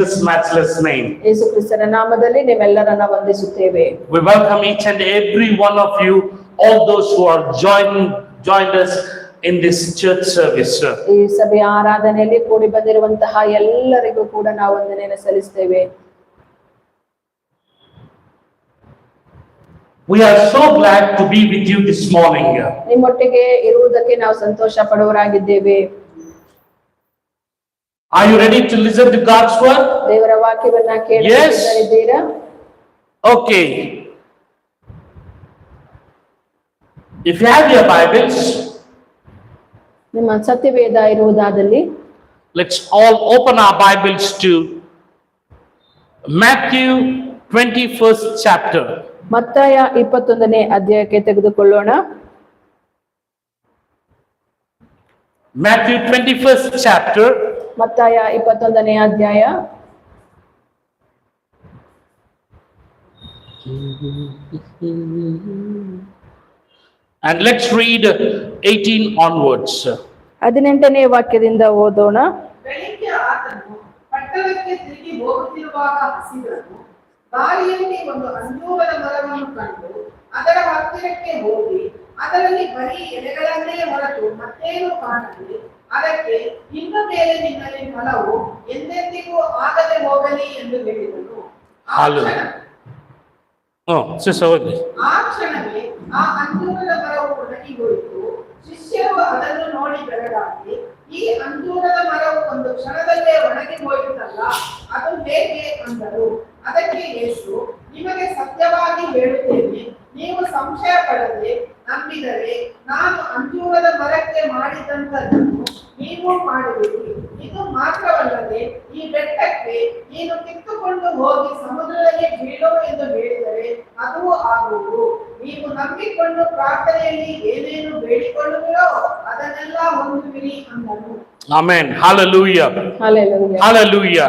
This matchless name. ಯೇಸು ಕ್ರಿಸ್ತನ ನಾಮದಲ್ಲಿ ನಿಮ್ಮೆಲ್ಲರನ್ನ ವಂದಿಸುತ್ತೇವೆ. We welcome each and every one of you, all those who are joined us in this church service. ಈ ಸಭೆಯ ಆರಾಧನೆಯಲ್ಲಿ ಕೂಡಿ ಬಂದಿರುವಂತಹ ಎಲ್ಲರಿಗೂ ಕೂಡ ನಾವು ವಂದನೆಯನ್ನು ಸಲ್ಲಿಸುತ್ತೇವೆ. We are so glad to be with you this morning. ನಿಮ್ಮೊಟ್ಟಿಗೆ ಇರುವುದಕ್ಕೆ ನಾವು ಸಂತೋಷ ಪಡುವರಾಗಿದ್ದೇವೆ. Are you ready to listen to God's word? ದೇವರ ವಾಕ್ಯವನ್ನ ಕೇಳಲಿದ್ದೀರಾ? Okay. If you have your Bibles, ನಿಮ್ಮ ಸತ್ಯವೇದ ಇರುವುದಾದಲ್ಲಿ let's all open our Bibles to Matthew 21st chapter. ಮತ್ತಾಯ 21ನೇ ಅಧ್ಯಾಯಕ್ಕೆ ತೆಗೆದುಕೊಳ್ಳೋಣ. Matthew 21st chapter. ಮತ್ತಾಯ 21ನೇ ಅಧ್ಯಾಯ. And let's read 18 onwards. 18ನೇ ವಾಕ್ಯದಿಂದ ಓದೋಣ. ಬೆಳಿಗ್ಗೆ ಆತನು ಪಟ್ಟಣಕ್ಕೆ ತಿರುಗಿ ಹೋಗುತ್ತಿರುವಾಗ ಹಸಿದನು. ದಾರಿಯಲ್ಲಿ ಒಂದು ಅಂಜೂರದ ಮರವನ್ನು ಕಂಡು ಅದರ ಹತ್ತಿರಕ್ಕೆ ಹೋಗಿ ಅದರಲ್ಲಿ ಬರೀ ಎಲೆಗಳನ್ನೇ ಹೊರತು ಮತ್ತೇನು ಕಾಣಲಿ. ಅದಕ್ಕೆ ಇನ್ನು ಮೇಲೆ ನಿನ್ನಲ್ಲಿ ಫಲವು ಎಂದೆಂದಿಗೂ ಆಗದೆ ಹೋಗಲಿ ಎಂದು ಹೇಳಿದನು. ಆ ಕ್ಷಣವೇ ಆ ಅಂಜೂರದ ಮರವು ಒಣಗಿ ಹೋಯಿತು. ಶಿಷ್ಯರು ಅದನ್ನು ನೋಡಿ ಬೆರಗಾಗಿ, ಈ ಅಂಜೂರದ ಮರವು ಒಂದು ಕ್ಷಣದಲ್ಲೇ ಒಣಗಿ ಹೋಯಿತಲ್ಲ, ಅದು ಹೇಗೆ ಅಂದರು. ಅದಕ್ಕೆ ಯೇಸು, ನಿಮಗೆ ಸತ್ಯವಾಗಿ ಹೇಳುತ್ತೇನೆ, ನೀವು ಸಂಶಯ ಪಡದೆ ನಂಬಿದರೆ ನಾನು ಅಂಜೂರದ ಮರಕ್ಕೆ ಮಾಡಿದಂತದ್ದನ್ನು ನೀವು ಮಾಡುವಿರಿ. ಇದು ಮಾತ್ರವಲ್ಲದೆ ಈ ಬೆಟ್ಟಕ್ಕೆ ನೀನು ಕಿತ್ತುಕೊಂಡು ಹೋಗಿ ಸಮುದ್ರದಲ್ಲಿ ಬೀಳೋ ಎಂದು ಹೇಳಿದರೆ ಅದು ಆಗುವುದು. ನೀವು ನಂಬಿಕೊಂಡು ಪ್ರಾರ್ಥನೆಯಲ್ಲಿ ಏನೇನು ಬೇಡಿಕೊಳ್ಳುವಿರೋ ಅದನ್ನೆಲ್ಲ ಹೊಂದುವಿರಿ ಅಂದನು. Amen. Hallelujah. Hallelujah. Hallelujah.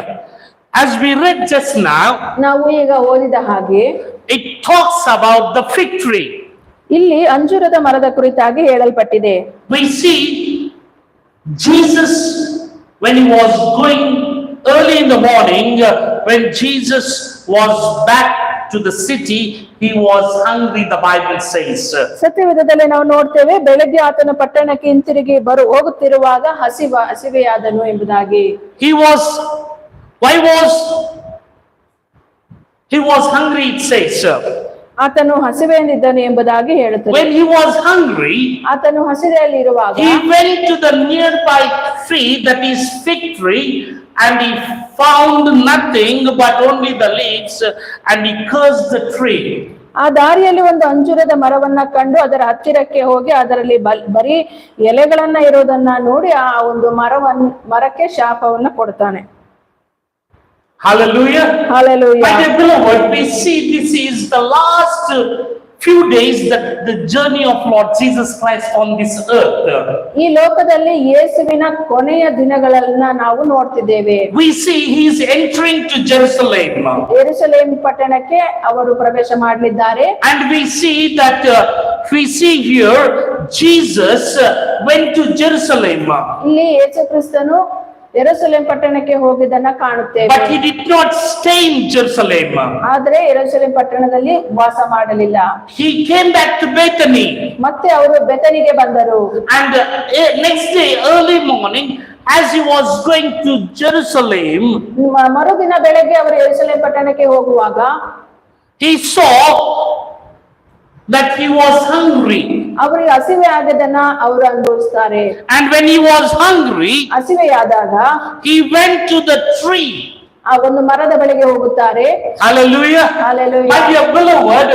As we read just now, ನಾವು ಈಗ ಓದಿದ ಹಾಗೆ it talks about the fig tree. ಇಲ್ಲಿ ಅಂಜೂರದ ಮರದ ಕುರಿತಾಗಿ ಹೇಳಲ್ಪಟ್ಟಿದೆ. We see Jesus when he was going early in the morning, when Jesus was back to the city, he was hungry, the Bible says. ಸತ್ಯವೇದದಲ್ಲಿ ನಾವು ನೋಡ್ತೇವೆ, ಬೆಳಗ್ಗೆ ಆತನ ಪಟ್ಟಣಕ್ಕೆ ಹಿಂತಿರುಗಿ ಹೋಗುತ್ತಿರುವಾಗ ಹಸಿವೆಯಾದನು ಎಂಬುದಾಗಿ. He was hungry, it says. ಆತನು ಹಸಿವೆಯಿಂದಿದ್ದನು ಎಂಬುದಾಗಿ ಹೇಳುತ್ತದೆ. When he was hungry, ಆತನು ಹಸಿವೆಯಲ್ಲಿ ಇರುವಾಗ he went to the nearby tree, that is fig tree, and he found nothing but only the leaves, and he cursed the tree. ಆ ದಾರಿಯಲ್ಲಿ ಒಂದು ಅಂಜೂರದ ಮರವನ್ನ ಕಂಡು ಅದರ ಹತ್ತಿರಕ್ಕೆ ಹೋಗಿ ಅದರಲ್ಲಿ ಬರೀ ಎಲೆಗಳನ್ನ ಇರೋದನ್ನ ನೋಡಿ ಆ ಒಂದು ಮರಕ್ಕೆ ಶಾಪವನ್ನ ಕೊಡ್ತಾನೆ. Hallelujah. Hallelujah. My dear beloved, we see this is the last few days that the journey of Lord Jesus Christ on this earth. ಈ ಲೋಕದಲ್ಲಿ ಯೇಸುವಿನ ಕೊನೆಯ ದಿನಗಳನ್ನ ನಾವು ನೋಡ್ತಿದ್ದೇವೆ. We see he is entering to Jerusalem. ಯೆರೂಸಲೇಮ್ ಪಟ್ಟಣಕ್ಕೆ ಅವರು ಪ್ರವೇಶ ಮಾಡಲಿದ್ದಾರೆ. And we see here Jesus went to Jerusalem. ಇಲ್ಲಿ ಯೇಸು ಕ್ರಿಸ್ತನು ಯೆರೂಸಲೇಮ್ ಪಟ್ಟಣಕ್ಕೆ ಹೋಗಿದ್ದನ್ನ ಕಾಣುತ್ತೇವೆ. But he did not stay in Jerusalem. ಆದರೆ ಯೆರೂಸಲೇಮ್ ಪಟ್ಟಣದಲ್ಲಿ ವಾಸ ಮಾಡಲಿಲ್ಲ. He came back to Bethany. ಮತ್ತೆ ಅವರು ಬೆಥನಿಗೆ ಬಂದರು. And next day early morning, as he was going to Jerusalem, ಮರುದಿನ ಬೆಳಗ್ಗೆ ಅವರು ಯೆರೂಸಲೇಮ್ ಪಟ್ಟಣಕ್ಕೆ ಹೋಗುವಾಗ he saw that he was hungry. ಅವರಿಗೆ ಹಸಿವೆ ಆಗದನ್ನ ಅವರು ಅನುಭವಿಸ್ತಾರೆ. And when he was hungry, ಹಸಿವೆಯಾದಾಗ he went to the tree. ಆ ಒಂದು ಮರದ ಬಳಿಗೆ ಹೋಗುತ್ತಾರೆ. Hallelujah. Hallelujah. My dear beloved,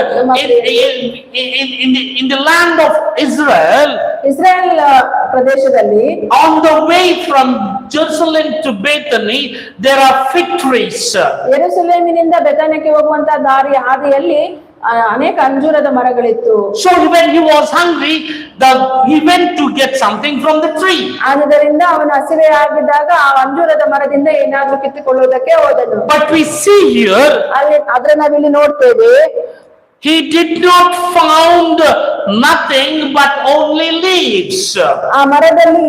in the land of Israel, Israel ಪ್ರದೇಶದಲ್ಲಿ on the way from Jerusalem to Bethany, there are fig trees. ಯೆರೂಸಲೇಮಿನಿಂದ ಬೆಥಾನ್ಯಕ್ಕೆ ಹೋಗುವಂತ ದಾರಿಯ ಹಾದಿಯಲ್ಲಿ ಅನೇಕ ಅಂಜೂರದ ಮರಗಳಿತ್ತು. So when he was hungry, he went to get something from the tree. ಆದ್ದರಿಂದ ಅವನು ಹಸಿವೆ ಆಗಿದ್ದಾಗ ಆ ಅಂಜೂರದ ಮರದಿಂದ ಏನಾದ್ರೂ ಕಿತ್ತುಕೊಳ್ಳುವುದಕ್ಕೆ ಹೋದನು. But we see here, ಅಲ್ಲಿ ನಾವಿಲ್ಲಿ ನೋಡ್ತೇವೆ, he did not found nothing but only leaves. ಆ ಮರದಲ್ಲಿ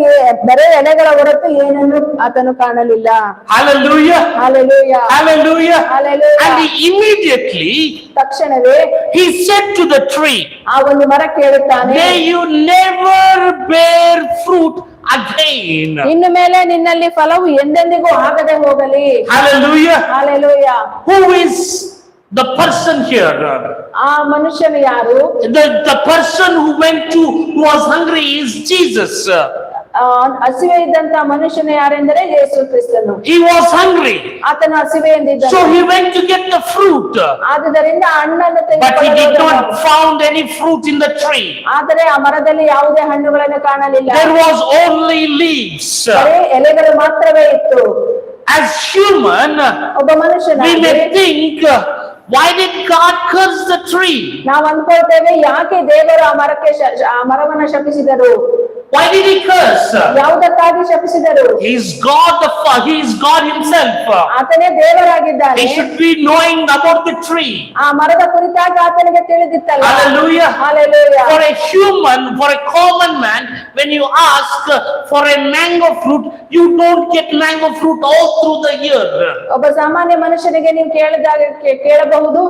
ಬರೇ ಎಲೆಗಳ ಹೊರತು ಏನನ್ನು ಆತನು ಕಾಣಲಿಲ್ಲ. Hallelujah. Hallelujah. Hallelujah. Hallelujah. And immediately ತಕ್ಷಣವೇ he said to the tree, ಆ ಒಂದು ಮರ ಕೇಳುತ್ತಾನೆ, may you never bear fruit again. ಇನ್ನು ಮೇಲೆ ನಿನ್ನಲ್ಲಿ ಫಲವು ಎಂದೆಂದಿಗೂ ಆಗದೆ ಹೋಗಲಿ. Hallelujah. Hallelujah. Who is the person here? ಆ ಮನುಷ್ಯನು ಯಾರು? The person who was hungry is Jesus. ಹಸಿವೆ ಇದ್ದಂತ ಮನುಷ್ಯನು ಯಾರೆಂದರೆ ಯೇಸು ಕ್ರಿಸ್ತನು. He was hungry. ಆತನು ಹಸಿವೆಯಿಂದಿದ್ದನು. So he went to get the fruit. ಆದುದರಿಂದ ಹಣ್ಣನ್ನು But he did not ತೆಗೆದುಕೊಂಡು found any fruit in the tree. ಆದರೆ ಆ ಮರದಲ್ಲಿ ಯಾವುದೇ ಹಣ್ಣುಗಳನ್ನು ಕಾಣಲಿಲ್ಲ. There was only leaves. ಬರೀ ಎಲೆಗಳು ಮಾತ್ರವೇ ಇತ್ತು. As human, ಒಬ್ಬ we ಮನುಷ್ಯನಾಗಿ may think, why did God curse the tree? ನಾವು ಅನ್ಕೊಳ್ತೇವೆ, ಯಾಕೆ ದೇವರು ಆ ಮರವನ್ನ ಶಪಿಸಿದರು? Why did he curse? ಯಾವುದಕ್ಕಾಗಿ ಶಪಿಸಿದರು? He is God himself. ಆತನೇ ದೇವರಾಗಿದ್ದಾನೆ. He should be knowing about the tree. ಆ ಮರದ ಕುರಿತಾಗಿ ಆತನಿಗೆ ತಿಳಿದಿತ್ತಲ್ಲ. Hallelujah. Hallelujah. For a human, for a common man, when you ask for a mango fruit, you don't get mango fruit all through the year. ಒಬ್ಬ ಸಾಮಾನ್ಯ ಮನುಷ್ಯನಿಗೆ ನೀವು ಕೇಳಬಹುದು,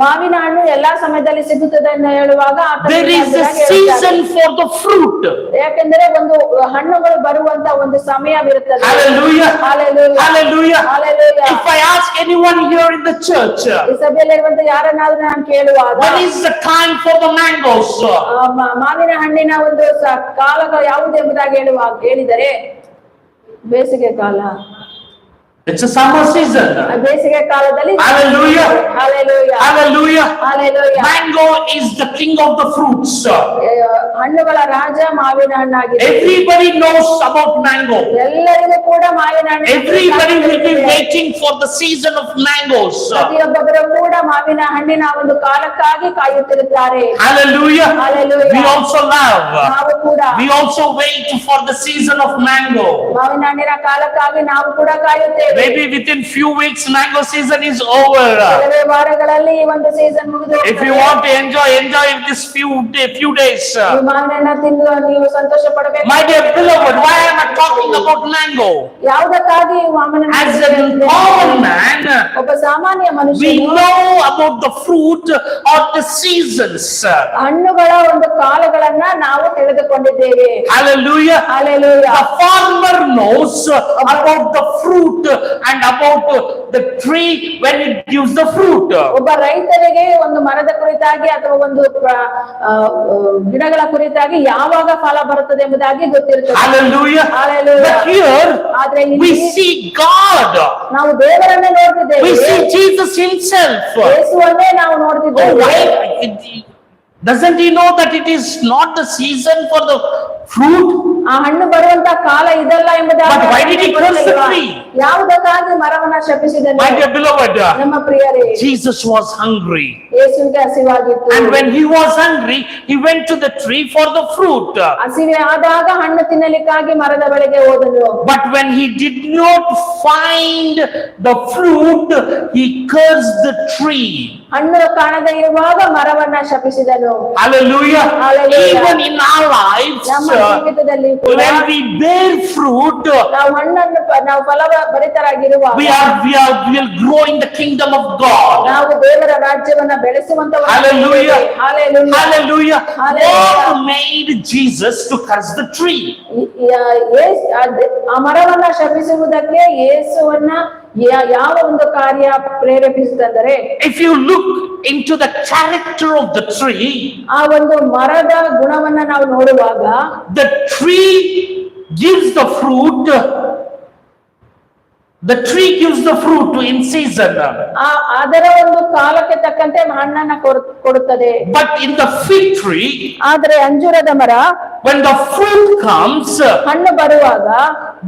ಮಾವಿನ ಹಣ್ಣು ಎಲ್ಲಾ ಸಮಯದಲ್ಲಿ ಸಿಗುತ್ತದೆ ಎಂದು ಹೇಳುವಾಗ There is a season for the fruit. ಯಾಕೆಂದ್ರೆ ಒಂದು ಹಣ್ಣುಗಳು ಬರುವಂತ ಒಂದು ಸಮಯವಿರುತ್ತದೆ. Hallelujah. Hallelujah. Hallelujah. Hallelujah. If I ask anyone here in the church, ಈ ಸಭೆಯಲ್ಲಿರುವಂತ ಯಾರನ್ನಾದ್ರೂ ನಾನು ಕೇಳುವಾಗ, when is the time for the mangoes? ಮಾವಿನ ಹಣ್ಣಿನ ಒಂದು ಕಾಲ ಯಾವುದೆಂಬುದಾಗಿ ಹೇಳಿದರೆ ಬೇಸಿಗೆ ಕಾಲ. It's a summer season. ಬೇಸಿಗೆ ಕಾಲದಲ್ಲಿ. Hallelujah. Hallelujah. Hallelujah. Hallelujah. Mango is the king of the fruits. ಹಣ್ಣುಗಳ ರಾಜ ಮಾವಿನ ಹಣ್ಣಾಗಿದೆ. Everybody knows about mango. ಎಲ್ಲರಿಗೂ ಕೂಡ ಮಾವಿನ ಹಣ್ಣು. Everybody will be waiting for the season of mangoes. ಪ್ರತಿಯೊಬ್ಬರು ಕೂಡ ಮಾವಿನ ಹಣ್ಣಿನ ಒಂದು ಕಾಲಕ್ಕಾಗಿ ಕಾಯುತ್ತಿರುತ್ತಾರೆ. Hallelujah. Hallelujah. We also love. ನಾವು ಕೂಡ We also wait for the season of mango. ಮಾವಿನ ಹಣ್ಣಿನ ಕಾಲಕ್ಕಾಗಿ ನಾವು ಕೂಡ ಕಾಯುತ್ತೇವೆ. Maybe within few weeks mango season is over. ಕೆಲವೇ ವಾರಗಳಲ್ಲಿ ಈ ಒಂದು ಸೀಸನ್ ಮುಗಿದು If you want to enjoy this few days. ಮಾವಿನ ಹಣ್ಣು ತಿಂದು ನೀವು ಸಂತೋಷ ಪಡಬೇಕು. My dear beloved, why am I talking about mango? ಯಾವುದಕ್ಕಾಗಿ ಮಾವಿನ As ಹಣ್ಣು? a common man, ಒಬ್ಬ ಸಾಮಾನ್ಯ we ಮನುಷ್ಯನು know about the fruit or the seasons. ಹಣ್ಣುಗಳ ಒಂದು ಕಾಲಗಳನ್ನ ನಾವು ತಿಳಿದುಕೊಂಡಿದ್ದೇವೆ. Hallelujah. Hallelujah. The farmer knows about the fruit and about the tree when it gives the fruit. ಒಬ್ಬ ರೈತರಿಗೆ ಒಂದು ಮರದ ಕುರಿತಾಗಿ ಅಥವಾ ಒಂದು ಗಿಡಗಳ ಕುರಿತಾಗಿ ಯಾವಾಗ ಫಲ ಬರುತ್ತದೆ ಎಂಬುದಾಗಿ ಗೊತ್ತಿರುತ್ತದೆ. Hallelujah. Hallelujah. But here ಆದ್ರೆ we ಇಲ್ಲಿ see God. ನಾವು ದೇವರನ್ನ ನೋಡ್ತಿದ್ದೇವೆ. We see Jesus himself. ಯೇಸುವನ್ನೇ ನಾವು ನೋಡ್ತಿದ್ದೇವೆ. Why? Doesn't he know that it is not the season for the fruit? ಆ ಹಣ್ಣು ಬರುವಂತ ಕಾಲ ಇದಲ್ಲ ಎಂಬುದಾಗಿ. But why did he curse the tree? ಯಾವುದಕ್ಕಾಗಿ ಮರವನ್ನ ಶಪಿಸಿದನು? My dear beloved, ನಮ್ಮ ಪ್ರಿಯರೇ, Jesus was hungry. ಯೇಸುವಿಗೆ ಹಸಿವಾಗಿತ್ತು. And when he was hungry, he went to the tree for the fruit. ಹಸಿವೆ ಆದಾಗ ಹಣ್ಣು ತಿನ್ನಲಿಕ್ಕಾಗಿ ಮರದ ಬಳಿಗೆ ಹೋದನು. But when he did not find the fruit, he cursed the tree. ಹಣ್ಣು ಕಾಣದೇ ಇರುವಾಗ ಮರವನ್ನ ಶಪಿಸಿದನು. Hallelujah. Hallelujah. Even in our lives, ನಮ್ಮ ಜೀವಿತದಲ್ಲಿ ಕೂಡ when we bear fruit, ನಾವು ಹಣ್ಣನ್ನು ನಾವು ಫಲಭರಿತರಾಗಿರುವ we will grow in the kingdom of God. ನಾವು ದೇವರ ರಾಜ್ಯವನ್ನ ಬೆಳೆಸುವಂತವರು. Hallelujah. Hallelujah. Hallelujah. Hallelujah. God made Jesus to curse the tree. ಆ ಮರವನ್ನ ಶಪಿಸುವುದಕ್ಕೆ ಯೇಸುವನ್ನ ಯಾವ ಒಂದು ಕಾರ್ಯ ಪ್ರೇರೇಪಿಸುತ್ತದೆ? If you look into the character of the tree, ಆ ಒಂದು ಮರದ ಗುಣವನ್ನ ನಾವು ನೋಡುವಾಗ, the tree gives the fruit. The tree gives the fruit in season. ಅದರ ಒಂದು ಕಾಲಕ್ಕೆ ತಕ್ಕಂತೆ ಹಣ್ಣನ್ನ ಕೊಡುತ್ತದೆ. But in the fig tree, ಆದ್ರೆ ಅಂಜೂರದ ಮರ when the fruit comes, ಹಣ್ಣು ಬರುವಾಗ,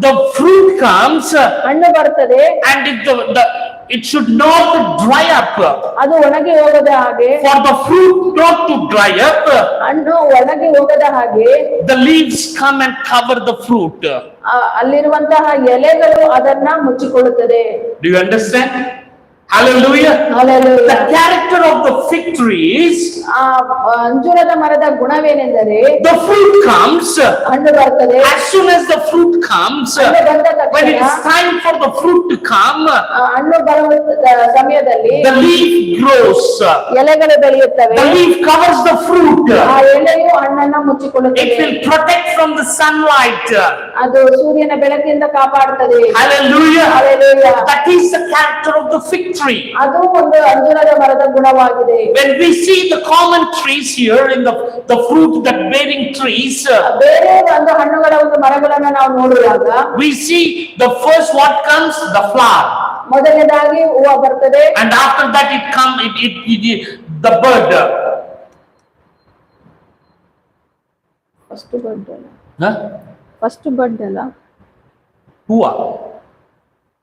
the fruit comes, ಹಣ್ಣು ಬರ್ತದೆ, and it should not dry up. ಅದು ಒಣಗಿ ಹೋಗದ ಹಾಗೆ, For the fruit not to dry up, ಹಣ್ಣು ಒಣಗಿ ಹೋಗದ ಹಾಗೆ the leaves come and cover the fruit. ಅಲ್ಲಿರುವಂತಹ ಎಲೆಗಳು ಅದನ್ನ ಮುಚ್ಚಿಕೊಳ್ಳುತ್ತದೆ. Do you understand? Hallelujah. Hallelujah. The character of the fig tree is ಆ ಅಂಜೂರದ ಮರದ ಗುಣವೇನೆಂದರೆ the fruit comes. ಹಣ್ಣು ಬರ್ತದೆ. As soon as the fruit comes, ಹಣ್ಣು ಬಂದ when ತಕ್ಷಣ it is time for the fruit to come, ಹಣ್ಣು ಬರುವ ಸಮಯದಲ್ಲಿ the leaf grows. ಎಲೆಗಳು ಬೆಳೆಯುತ್ತವೆ. The leaf covers the fruit. ಆ ಎಲೆಯು ಹಣ್ಣನ್ನ It ಮುಚ್ಚಿಕೊಳ್ಳುತ್ತದೆ. will protect from the sunlight. ಅದು ಸೂರ್ಯನ ಬೆಳಕಿಂದ ಕಾಪಾಡುತ್ತದೆ. Hallelujah. Hallelujah. That is the character of the fig tree. ಅದು ಒಂದು ಅಂಜೂರದ ಮರದ ಗುಣವಾಗಿದೆ. When we see the common trees here in the fruit that bearing trees, ಬೇರೆ ಒಂದು ಹಣ್ಣುಗಳ ಒಂದು ಮರಗಳನ್ನ ನಾವು ನೋಡುವಾಗ we see the first what comes, the flower, ಮೊದಲನೇದಾಗಿ ಹೂವು ಬರ್ತದೆ. and after that the bud. First bud ಅಲ್ಲ, Huh? ಫಸ್ಟ್ ಬಡ್ ಅಲ್ಲ, Hua.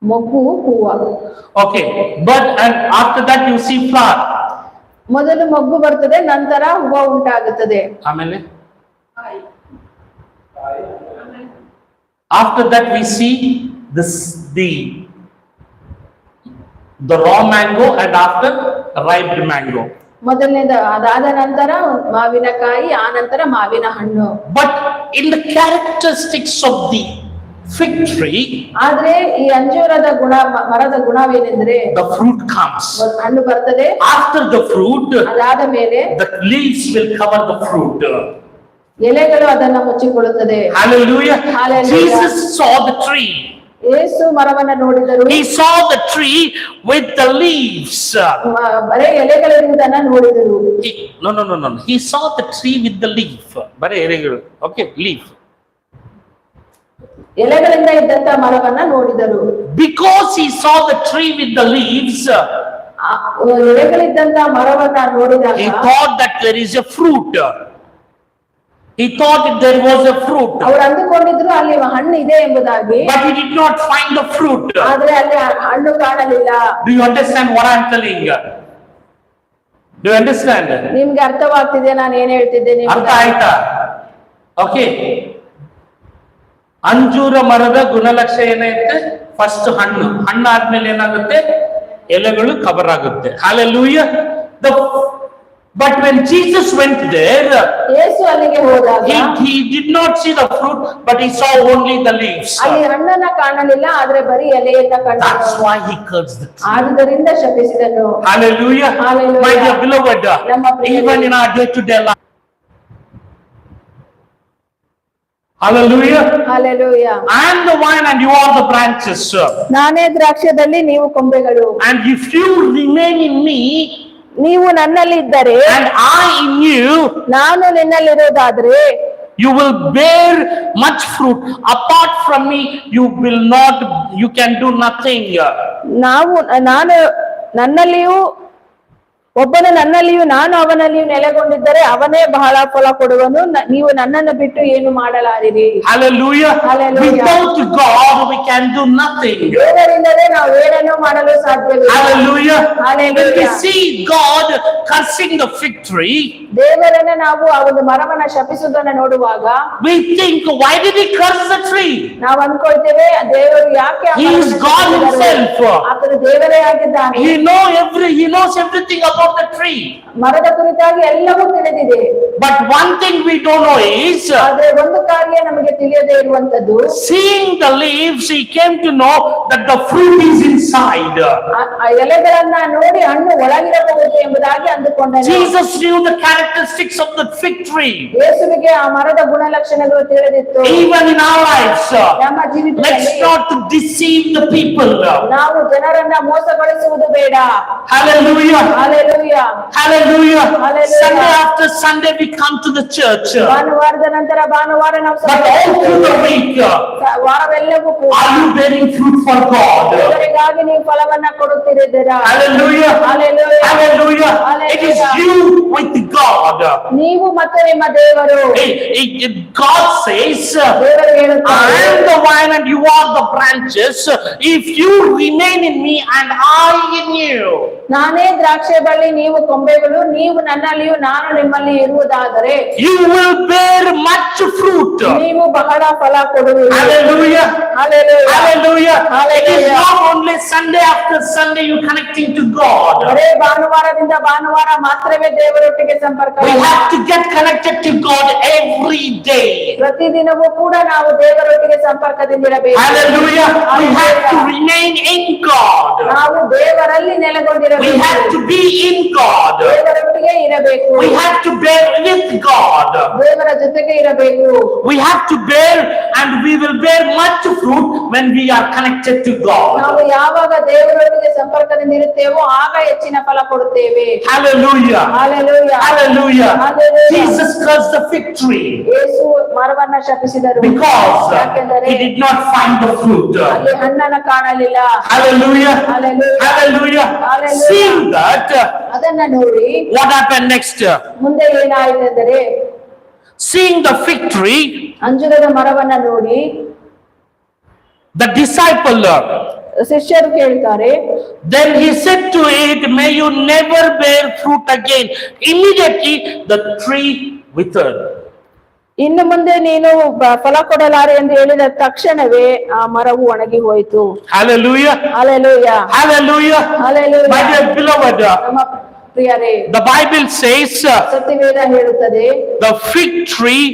ಮೊಗ್ಗು ಹೂವು. Okay, bud, and after that you see flower. ಮೊದಲು ಮೊಗ್ಗು ಬರ್ತದೆ, ನಂತರ ಹೂವು ಉಂಟಾಗುತ್ತದೆ. Amele. After that we see the raw mango, and after ripe mango. ಮೊದಲನೇದ ಅದಾದ ನಂತರ ಮಾವಿನಕಾಯಿ, ಆ ನಂತರ ಮಾವಿನ ಹಣ್ಣು. But in the characteristics of the fig tree, ಆದ್ರೆ ಈ ಅಂಜೂರದ ಮರದ ಗುಣವೇನೆಂದ್ರೆ the fruit comes. ಹಣ್ಣು ಬರ್ತದೆ. After the fruit, ಅದಾದ ಮೇಲೆ the leaves will cover the fruit. ಎಲೆಗಳು ಅದನ್ನ ಮುಚ್ಚಿಕೊಳ್ಳುತ್ತದೆ. Hallelujah. Hallelujah. Jesus saw the tree. ಯೇಸು ಮರವನ್ನ ನೋಡಿದರು. He saw the tree with the leaves. ಬರೇ ಎಲೆಗಳಿರುವುದನ್ನ ನೋಡಿದರು. No. He saw the tree with the leaf. Bare elegadu. Okay, leaf. ಎಲೆಗಳಿಂದ ಇದ್ದಂತ ಮರವನ್ನ ನೋಡಿದರು. Because he saw the tree with the leaves, ಎಲೆಗಳಿದ್ದಂತ ಮರವನ್ನ ನೋಡಿದಾಗ he thought that there is a fruit. He thought that there was a fruit. ಅವರು ಅಂದುಕೊಂಡಿದ್ರು ಅಲ್ಲಿ ಹಣ್ಣು ಇದೆ ಎಂಬುದಾಗಿ. But he did not find the fruit. ಆದ್ರೆ ಅಲ್ಲಿ ಹಣ್ಣು ಕಾಣಲಿಲ್ಲ. Do you understand what I am telling? Do you understand? ನಿಮ್ಗೆ ಅರ್ಥವಾಗ್ತಿದೆ ನಾನು ಏನ್ ಹೇಳ್ತಿದ್ದೇನೆ? ಅರ್ಥ ಆಯ್ತಾ? Okay. ಅಂಜೂರ ಮರದ ಗುಣಲಕ್ಷಣ ಏನೈತೆ? ಫಸ್ಟ್ ಹಣ್ಣು ಆದ್ಮೇಲೆ ಏನಾಗುತ್ತೆ? ಎಲೆಗಳು ಕವರ್ ಆಗುತ್ತೆ. Hallelujah. But when Jesus went there, ಯೇಸು ಅಲ್ಲಿಗೆ ಹೋದಾಗ he did not see the fruit, but he saw only the leaves. ಅಲ್ಲಿ ಹಣ್ಣನ್ನ ಕಾಣಲಿಲ್ಲ, ಆದ್ರೆ ಬರೀ ಎಲೆಯನ್ನ ಕಂಡ. That's why he cursed the tree. ಆದುದರಿಂದ ಶಪಿಸಿದನು. Hallelujah. Hallelujah. My dear beloved, ನಮ್ಮ ಪ್ರಿಯ even in our day-to-day life. Hallelujah. Hallelujah. I am the vine and you are the branches. ನಾನೇ ದ್ರಾಕ್ಷದಲ್ಲಿ, ನೀವು ಕೊಂಬೆಗಳು. And if you remain in me ನೀವು ನನ್ನಲ್ಲಿ ಇದ್ದರೆ and I in you, ನಾನು ನಿನ್ನಲ್ಲಿರೋದಾದ್ರೆ you will bear much fruit. Apart from me, you can do nothing. ನಾನು ನನ್ನಲ್ಲಿಯೂ ಒಬ್ಬನು ನನ್ನಲ್ಲಿಯೂ ನಾನು ಅವನಲ್ಲಿಯೂ ನೆಲೆಗೊಂಡಿದ್ದರೆ ಅವನೇ ಬಹಳ ಫಲ ಕೊಡುವನು. ನೀವು ನನ್ನನ್ನು ಬಿಟ್ಟು ಏನು ಮಾಡಲಾರಿರಿ. Hallelujah. Hallelujah. Without God we can do nothing. ದೇವರಿಂದಲೇ ನಾವು ಏನನ್ನೂ ಮಾಡಲು ಸಾಧ್ಯವಿಲ್ಲ. Hallelujah. Hallelujah. When we see God cursing the fig tree, ದೇವರನ್ನ ನಾವು ಆ ಒಂದು ಮರವನ್ನ ಶಪಿಸುವುದನ್ನ ನೋಡುವಾಗ we think, why did he curse the tree? ನಾವು ಅನ್ಕೊಳ್ತೇವೆ, ದೇವರು ಯಾಕೆ ಆ He is ಮರವನ್ನ God ಶಪಿಸಿದರು? himself. ಆತನು ದೇವರೇ ಆಗಿದ್ದಾನೆ. He knows everything about the tree. ಮರದ ಕುರಿತಾಗಿ ಎಲ್ಲವೂ ತಿಳಿದಿದೆ. But one thing we don't know is, ಆದ್ರೆ ಒಂದು ಕಾರ್ಯ ನಮಗೆ ತಿಳಿಯದೇ ಇರುವಂತದ್ದು, seeing the leaves, he came to know that the fruit is inside. ಆ ಎಲೆಗಳನ್ನ ನೋಡಿ ಹಣ್ಣು ಒಳಗಿರಬಹುದು ಎಂಬುದಾಗಿ ಅಂದುಕೊಂಡನು. Jesus knew the characteristics of the fig tree. ಯೇಸುವಿಗೆ ಆ ಮರದ ಗುಣಲಕ್ಷಣಗಳು ತಿಳಿದಿತ್ತು. Even in our lives, ನಮ್ಮ let's ಜೀವಿತದಲ್ಲಿ not deceive the people. ನಾವು ಜನರನ್ನ ಮೋಸಗೊಳಿಸುವುದು ಬೇಡ. Hallelujah. Hallelujah. Hallelujah. Hallelujah. Sunday after Sunday we come to the church. ಭಾನುವಾರದ ನಂತರ ಭಾನುವಾರ ನಾವು But all through the week, ವಾರವೆಲ್ಲವೂ ಕೂಡ are you bearing fruit for God? ದೇವರಿಗಾಗಿ ನೀವು ಫಲವನ್ನ ಕೊಡುತ್ತಿದ್ದೀರಾ? Hallelujah. Hallelujah. Hallelujah. It is Hallelujah. you with God. ನೀವು ಮತ್ತು ನಿಮ್ಮ ದೇವರು. God says, ದೇವರು I ಹೇಳುತ್ತಾರೆ, am the vine and you are the branches. If you remain in me and I in you. ನಾನೇ ದ್ರಾಕ್ಷೆ ಬಳ್ಳಿ, ಬೇರುಗಳಲ್ಲಿ ನೀವು ಕೊಂಬೆಗಳು, ನೀವು ನನ್ನಲ್ಲಿಯೂ ನಾನು ನಿಮ್ಮಲ್ಲಿ ಇರುವುದಾದರೆ you will bear much fruit. ನೀವು ಬಹಳ ಫಲ ಕೊಡುವಿರಿ. Hallelujah. Hallelujah. Hallelujah. It is Hallelujah. not only Sunday after Sunday you connecting to God. ಬರೇ ಭಾನುವಾರದಿಂದ ಭಾನುವಾರ ಮಾತ್ರವೇ ದೇವರೊಟ್ಟಿಗೆ ಸಂಪರ್ಕ We ಇಲ್ಲ. have to get connected to God every day. ಪ್ರತಿದಿನವೂ ಕೂಡ ನಾವು ದೇವರೊಟ್ಟಿಗೆ ಸಂಪರ್ಕದಿಂದಿರಬೇಕು. Hallelujah. We have to remain in God. ನಾವು ದೇವರಲ್ಲಿ We ನೆಲೆಗೊಂಡಿರಬೇಕು. have to be in God. ದೇವರೊಟ್ಟಿಗೆ ಇರಬೇಕು. We have to bear with God. ದೇವರ ಜೊತೆಗೆ ಇರಬೇಕು. We have to bear, and we will bear much fruit when we are connected to God. ನಾವು ಯಾವಾಗ ದೇವರೊಟ್ಟಿಗೆ ಸಂಪರ್ಕದಿಂದ ಇರುತ್ತೇವೋ ಆಗ ಹೆಚ್ಚಿನ ಫಲ ಕೊಡುತ್ತೇವೆ. Hallelujah. Hallelujah. Hallelujah. Hallelujah. Jesus cursed the fig tree ಯೇಸು ಮರವನ್ನ ಶಪಿಸಿದರು. because ಯಾಕೆಂದರೆ he did not find the fruit. ಅಲ್ಲಿ ಹಣ್ಣನ್ನ ಕಾಣಲಿಲ್ಲ. Hallelujah. Hallelujah. Hallelujah. Hallelujah. Seeing that, ಅದನ್ನ ನೋಡಿ what happened next? ಮುಂದೆ ಏನಾಯಿತೆಂದರೆ, Seeing the fig tree, ಅಂಜೂರದ ಮರವನ್ನ ನೋಡಿ the disciple, ಶಿಷ್ಯರು ಕೇಳ್ತಾರೆ, then he said to it, may you never bear fruit again. Immediately the tree withered. ಇನ್ನು ಮುಂದೆ ನೀನು ಫಲ ಕೊಡಲಾರೆ ಎಂದು ಹೇಳಿದ ತಕ್ಷಣವೇ ಆ ಮರವು ಒಣಗಿ ಹೋಯಿತು. Hallelujah. Hallelujah. Hallelujah. Hallelujah. My dear beloved, ನಮ್ಮ ಪ್ರಿಯರೇ, the Bible says ಸತ್ಯವೇದ ಹೇಳುತ್ತದೆ, the fig tree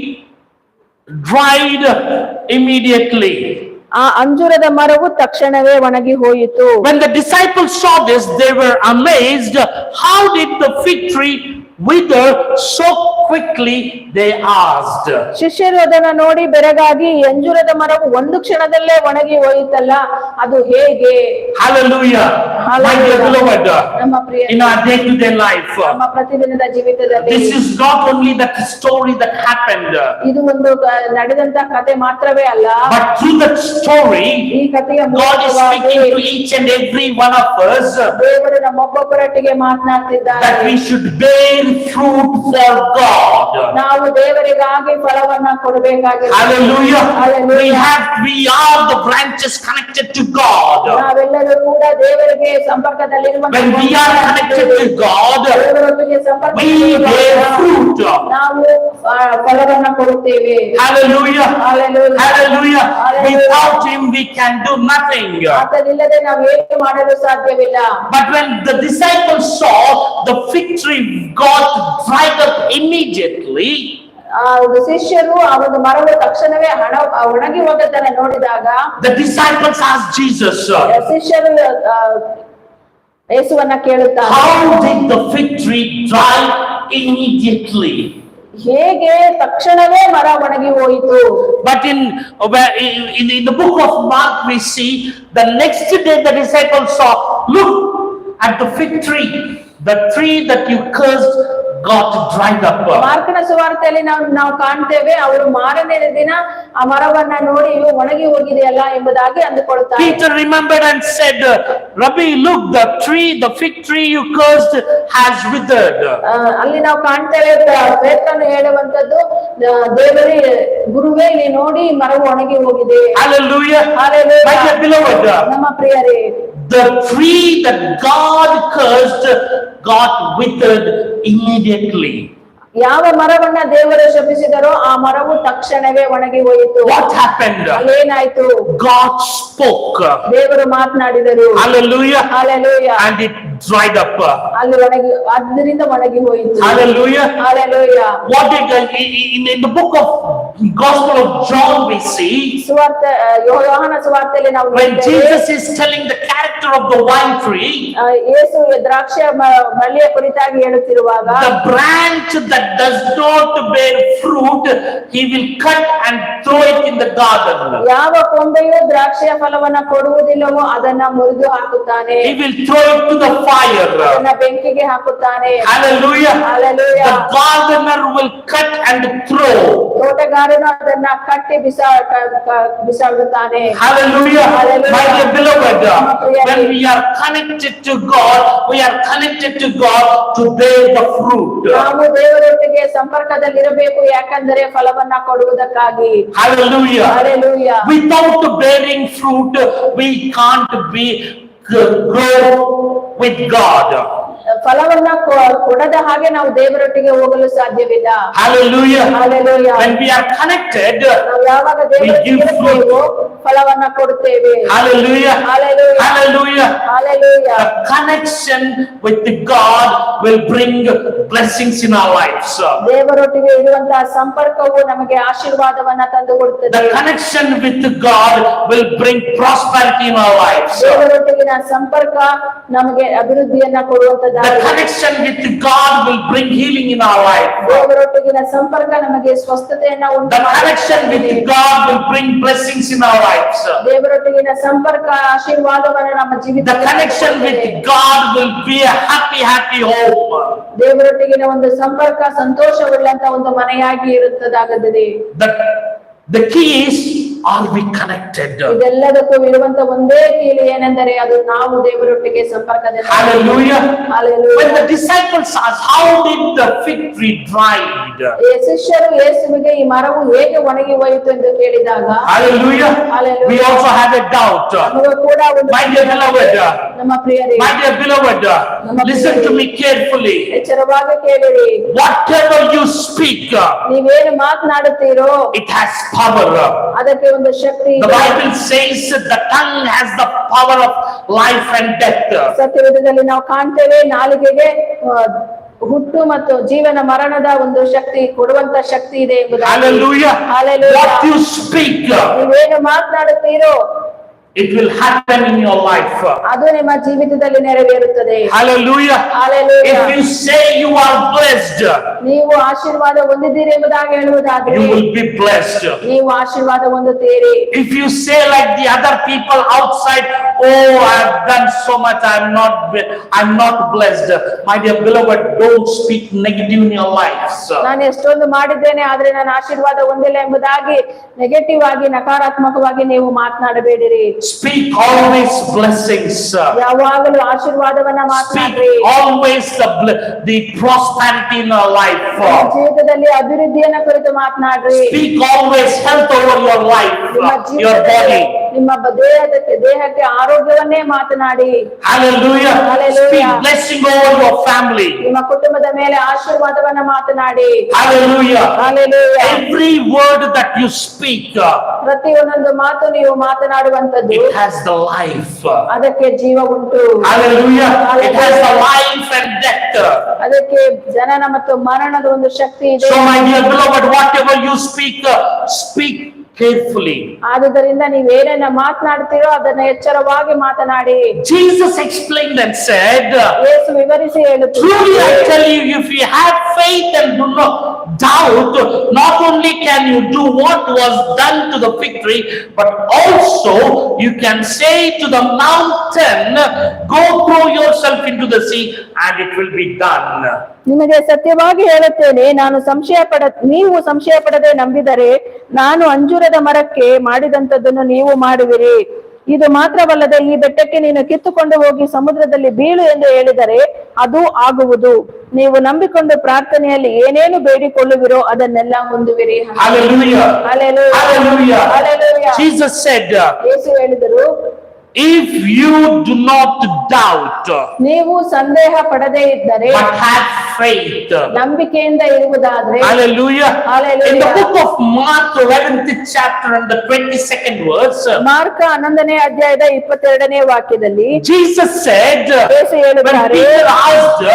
dried immediately. ಆ ಅಂಜೂರದ ಮರವು ತಕ್ಷಣವೇ ಒಣಗಿ ಹೋಯಿತು. When the disciples saw this, they were amazed. How did the fig tree wither so quickly? They asked. ಶಿಷ್ಯರು ಅದನ್ನ ನೋಡಿ ಬೆರಗಾಗಿ, ಈ ಅಂಜೂರದ ಮರವು ಒಂದು ಕ್ಷಣದಲ್ಲೇ ಒಣಗಿ ಹೋಯಿತಲ್ಲ, ಅದು ಹೇಗೆ? Hallelujah. My dear beloved, ನಮ್ಮ ಪ್ರಿಯ, in our day-to-day life, ನಮ್ಮ ಪ್ರತಿದಿನದ ಜೀವಿತದಲ್ಲಿ this is not only that story that happened, ಇದು ಒಂದು ನಡೆದಂತ ಕತೆ ಮಾತ್ರವೇ ಅಲ್ಲ, but through that story, ಈ ಕಥೆಯ God is ಮೂಲಕವಾಗಿ speaking to each and every one of us ದೇವರು ನಮ್ಮೊಬ್ಬೊಬ್ಬರೊಟ್ಟಿಗೆ ಮಾತನಾಡ್ತಿದ್ದಾರೆ. that we should bear fruit for God. ನಾವು ದೇವರಿಗಾಗಿ ಫಲವನ್ನ ಕೊಡಬೇಕಾಗಿದೆ. Hallelujah. Hallelujah. We are the branches connected to God. ನಾವೆಲ್ಲರೂ ಕೂಡ ದೇವರಿಗೆ ಸಂಪರ್ಕದಲ್ಲಿರುವಂತ When we are connected to God, ದೇವರೊಟ್ಟಿಗೆ we bear fruit. ನಾವು ಫಲವನ್ನ ಕೊಡುತ್ತೇವೆ. Hallelujah. Hallelujah. Hallelujah. Hallelujah. Without Him we can do nothing. ಆತನಿಲ್ಲದೆ ನಾವು ಏನು ಮಾಡಲು ಸಾಧ್ಯವಿಲ್ಲ. But when the disciples saw the fig tree got dried up immediately, ಆ ಒಂದು ಶಿಷ್ಯರು ಆ ಒಂದು ಮರವು ತಕ್ಷಣವೇ ಒಣಗಿ ಹೋದದ್ದನ್ನ ನೋಡಿದಾಗ the disciples asked Jesus, ಶಿಷ್ಯರು ಯೇಸುವನ್ನ ಕೇಳುತ್ತಾರೆ, how did the fig tree dry immediately? ಹೇಗೆ ತಕ್ಷಣವೇ ಮರ ಒಣಗಿ ಹೋಯಿತು? But in the book of Mark we see the next day the disciples saw, look at the fig tree, the tree that you cursed got dried up. ಮಾರ್ಕನ ಸುವಾರ್ತೆಯಲ್ಲಿ ನಾವು ಕಾಣ್ತೇವೆ, ಅವರು ಮಾರನೇ ದಿನ ಆ ಮರವನ್ನ ನೋಡಿ ಇವು ಒಣಗಿ ಹೋಗಿದೆಯಲ್ಲ ಎಂಬುದಾಗಿ ಅಂದುಕೊಳ್ತಾರೆ. Peter remembered and said, Rabbi, look, the fig tree you cursed has withered. ಅಲ್ಲಿ ನಾವು ಕಾಣ್ತೇವೆ, ಪೇತ್ರನು ಹೇಳುವಂತದ್ದು, ದೇವರೇ ಗುರುವೇ ಇಲ್ಲಿ ನೋಡಿ ಮರವು ಒಣಗಿ ಹೋಗಿದೆ. Hallelujah. Hallelujah. My dear beloved, ನಮ್ಮ ಪ್ರಿಯರೇ, the tree that God cursed got withered immediately. ಯಾವ ಮರವನ್ನ ದೇವರು ಶಪಿಸಿದರೋ ಆ ಮರವು ತಕ್ಷಣವೇ ಒಣಗಿ ಹೋಯಿತು. What happened? ಅಲ್ಲೇನಾಯ್ತು? God spoke. ದೇವರು ಮಾತನಾಡಿದರು. Hallelujah. Hallelujah. And it dried up. ಅಲ್ಲಿ ಒಣಗಿ, ಅದರಿಂದ ಒಣಗಿ ಹೋಯಿತು. Hallelujah. Hallelujah. What did in the book of Gospel of John we see, ಸುವಾರ್ತೆ, ಯೋಹಾನ ಸುವಾರ್ತೆಯಲ್ಲಿ ನಾವು when ನೋಡ್ತೇವೆ, Jesus is telling the character of the wine tree, ಯೇಸು ದ್ರಾಕ್ಷಿ ಬಳ್ಳಿಯ ಕುರಿತಾಗಿ ಹೇಳುತ್ತಿರುವಾಗ, the branch that does not bear fruit, he will cut and throw it in the garden. ಯಾವ ಕೊಂಬೆಯು ದ್ರಾಕ್ಷಿಯ ಫಲವನ್ನ ಕೊಡುವುದಿಲ್ಲವೋ ಅದನ್ನ ಮುರಿದು ಹಾಕುತ್ತಾನೆ, He will throw it to the fire. ಅದನ್ನ ಬೆಂಕಿಗೆ ಹಾಕುತ್ತಾನೆ. Hallelujah. Hallelujah. The gardener will cut and throw. ತೋಟಗಾರನು ಅದನ್ನ ಕಟ್ಟಿ ಬಿಸಾಡುತ್ತಾನೆ. Hallelujah. Hallelujah. My dear beloved, when we are connected to God, we are connected to God to bear the fruit. ನಾವು ದೇವರೊಟ್ಟಿಗೆ ಸಂಪರ್ಕದಲ್ಲಿರಬೇಕು, ಯಾಕಂದರೆ ಫಲವನ್ನ ಕೊಡುವುದಕ್ಕಾಗಿ. Hallelujah. Hallelujah. Without bearing fruit, we can't grow with God. ಫಲವನ್ನ ಕೊಡದ ಹಾಗೆ ನಾವು ದೇವರೊಟ್ಟಿಗೆ ಹೋಗಲು ಸಾಧ್ಯವಿಲ್ಲ. Hallelujah. Hallelujah. When we are connected, ನಾವು ಯಾವಾಗ ದೇವರೊಟ್ಟಿಗೆ ಇರುತ್ತೇವೋ ಫಲವನ್ನ ಕೊಡುತ್ತೇವೆ. hallelujah. Hallelujah. Hallelujah. Hallelujah. The connection with the God will bring blessings in our lives. ದೇವರೊಟ್ಟಿಗೆ ಇರುವಂತಹ ಸಂಪರ್ಕವು ನಮಗೆ ಆಶೀರ್ವಾದವನ್ನ ತಂದು ಕೊಡುತ್ತದೆ. The connection with God will bring prosperity in our lives. ದೇವರೊಟ್ಟಿಗಿನ ಸಂಪರ್ಕ ನಮಗೆ ಅಭಿವೃದ್ಧಿಯನ್ನ The ಕೊಡುವಂತದ್ದಾಗಿದೆ. connection with God will bring healing in our life. ದೇವರೊಟ್ಟಿಗಿನ ಸಂಪರ್ಕ ನಮಗೆ ಸ್ವಸ್ಥತೆಯನ್ನ ಉಂಟು The connection with ಮಾಡುತ್ತದೆ. God will bring blessings in our lives. ದೇವರೊಟ್ಟಿಗಿನ ಸಂಪರ್ಕ ಆಶೀರ್ವಾದವನ್ನ ನಮ್ಮ The ಜೀವಿತದಲ್ಲಿ connection with ಕೊಡುತ್ತದೆ. God will be a happy home. ದೇವರೊಟ್ಟಿಗಿನ ಒಂದು ಸಂಪರ್ಕ ಸಂತೋಷವುಳ್ಳಂತ ಒಂದು ಮನೆಯಾಗಿ ಇರುತ್ತದಾಗುತ್ತದೆ. The key is, are we connected? ಇದೆಲ್ಲದಕ್ಕೂ ಇರುವಂತ ಒಂದೇ ಕೀಲಿ ಏನೆಂದರೆ ಅದು ನಾವು ದೇವರೊಟ್ಟಿಗೆ ಸಂಪರ್ಕದಲ್ಲಿ. Hallelujah. Hallelujah. When the disciples asked, how did the fig tree dried? ಶಿಷ್ಯರು ಯೇಸುವಿಗೆ ಈ ಮರವು ಹೇಗೆ ಒಣಗಿ ಹೋಯಿತು ಎಂದು ಕೇಳಿದಾಗ Hallelujah. Hallelujah. We also have a doubt. ನಮಗೂ ಕೂಡ ಒಂದು My dear beloved, ನಮ್ಮ ಪ್ರಿಯರೇ, my dear beloved, listen to me carefully. ಎಚ್ಚರವಾಗಿ ಕೇಳಿರಿ. Whatever you speak, ನೀವೇನು ಮಾತನಾಡುತ್ತೀರೋ it has power. ಅದಕ್ಕೆ ಒಂದು ಶಕ್ತಿ The ಇದೆ. Bible says the tongue has the power of life and death. ಸತ್ಯವೇದದಲ್ಲಿ ನಾವು ಕಾಣ್ತೇವೆ ನಾಲಿಗೆಗೆ ಹುಟ್ಟು ಮತ್ತು ಜೀವನ ಮರಣದ ಒಂದು ಶಕ್ತಿ ಕೊಡುವಂತ ಶಕ್ತಿ ಇದೆ ಎಂಬುದಾಗಿ. Hallelujah. Hallelujah. What you speak, ನೀವೇನು ಮಾತನಾಡುತ್ತೀರೋ it will happen in your life. ಅದು ನಿಮ್ಮ ಜೀವಿತದಲ್ಲಿ ನೆರವೇರುತ್ತದೆ. Hallelujah. Hallelujah. If you say you are blessed, ನೀವು ಆಶೀರ್ವಾದ ಹೊಂದಿದ್ದೀರಿ ಎಂಬುದಾಗಿ ಹೇಳುವುದಾದ್ರೆ you will be blessed. ನೀವು ಆಶೀರ್ವಾದ ಹೊಂದುತ್ತೀರಿ. If you say like the other people outside, oh, I have done so much, I'm not blessed. My dear beloved, don't speak negative in your lives. ನಾನು ಎಷ್ಟೊಂದು ಮಾಡಿದ್ದೇನೆ ಆದ್ರೆ ನಾನು ಆಶೀರ್ವಾದ ಹೊಂದಿಲ್ಲ ಎಂಬುದಾಗಿ ನೆಗೆಟಿವ್ ಆಗಿ ನಕಾರಾತ್ಮಕವಾಗಿ ನೀವು ಮಾತನಾಡಬೇಡಿರಿ. Speak always blessings. ಯಾವಾಗಲೂ ಆಶೀರ್ವಾದವನ್ನ Speak ಮಾತನಾಡ್ರಿ. always the prosperity in our life. ನಿಮ್ಮ ಜೀವಿತದಲ್ಲಿ ಅಭಿವೃದ್ಧಿಯನ್ನ ಕುರಿತು ಮಾತನಾಡ್ರಿ. Speak always health over your life, ನಿಮ್ಮ your ಜೀವಿತದಲ್ಲಿ body. ನಿಮ್ಮ ದೇಹಕ್ಕೆ ಆರೋಗ್ಯವನ್ನೇ ಮಾತನಾಡಿ. Hallelujah. Hallelujah. Speak blessing over your family. ನಿಮ್ಮ ಕುಟುಂಬದ ಮೇಲೆ ಆಶೀರ್ವಾದವನ್ನ ಮಾತನಾಡಿ. Hallelujah. Hallelujah. Every word that you speak, ಪ್ರತಿಯೊಂದೊಂದು ಮಾತು ನೀವು ಮಾತನಾಡುವಂತದ್ದು it has the life. ಅದಕ್ಕೆ ಜೀವ ಉಂಟು. Hallelujah. It has the life and death. ಅದಕ್ಕೆ ಜನನ ಮತ್ತು ಮರಣದ ಒಂದು ಶಕ್ತಿ ಇದೆ. So my dear beloved, whatever you speak, speak carefully. ಆದುದರಿಂದ ನೀವೇನೇನ ಮಾತನಾಡ್ತೀರೋ ಅದನ್ನ ಎಚ್ಚರವಾಗಿ ಮಾತನಾಡಿ. Jesus explained and said, ಯೇಸು ವಿವರಿಸಿ truly I ಹೇಳುತ್ತಾರೆ, tell you, if you have faith and do not doubt, not only can you do what was done to the fig tree, but also you can say to the mountain, go throw yourself into the sea, and it will be done. ನಿಮಗೆ ಸತ್ಯವಾಗಿ ಹೇಳುತ್ತೇನೆ, ನೀವು ಸಂಶಯ ಪಡದೆ ನಂಬಿದರೆ ನಾನು ಅಂಜೂರದ ಮರಕ್ಕೆ ಮಾಡಿದಂತದ್ದನ್ನು ನೀವು ಮಾಡುವಿರಿ. ಇದು ಮಾತ್ರವಲ್ಲದೆ ಈ ಬೆಟ್ಟಕ್ಕೆ ನೀನು ಕಿತ್ತುಕೊಂಡು ಹೋಗಿ ಸಮುದ್ರದಲ್ಲಿ ಬೀಳು ಎಂದು ಹೇಳಿದರೆ ಅದು ಆಗುವುದು. ನೀವು ನಂಬಿಕೊಂಡು ಪ್ರಾರ್ಥನೆಯಲ್ಲಿ ಏನೇನು ಬೇಡಿಕೊಳ್ಳುವಿರೋ ಅದನ್ನೆಲ್ಲ ಹೊಂದುವಿರಿ. Hallelujah. Hallelujah. Hallelujah. Hallelujah. Jesus said, ಯೇಸು ಹೇಳಿದರು, if you do not doubt, ನೀವು ಸಂದೇಹ ಪಡದೇ ಇದ್ದರೆ but have faith. ನಂಬಿಕೆಯಿಂದ ಇರುವುದಾದ್ರೆ. Hallelujah. Hallelujah. In the book of Mark 11th chapter and the 22nd verse, Mark 11ನೇ ಅಧ್ಯಾಯದ 22ನೇ ವಾಕ್ಯದಲ್ಲಿ Jesus said, ಯೇಸು when ಹೇಳುತ್ತಾರೆ, Peter asked,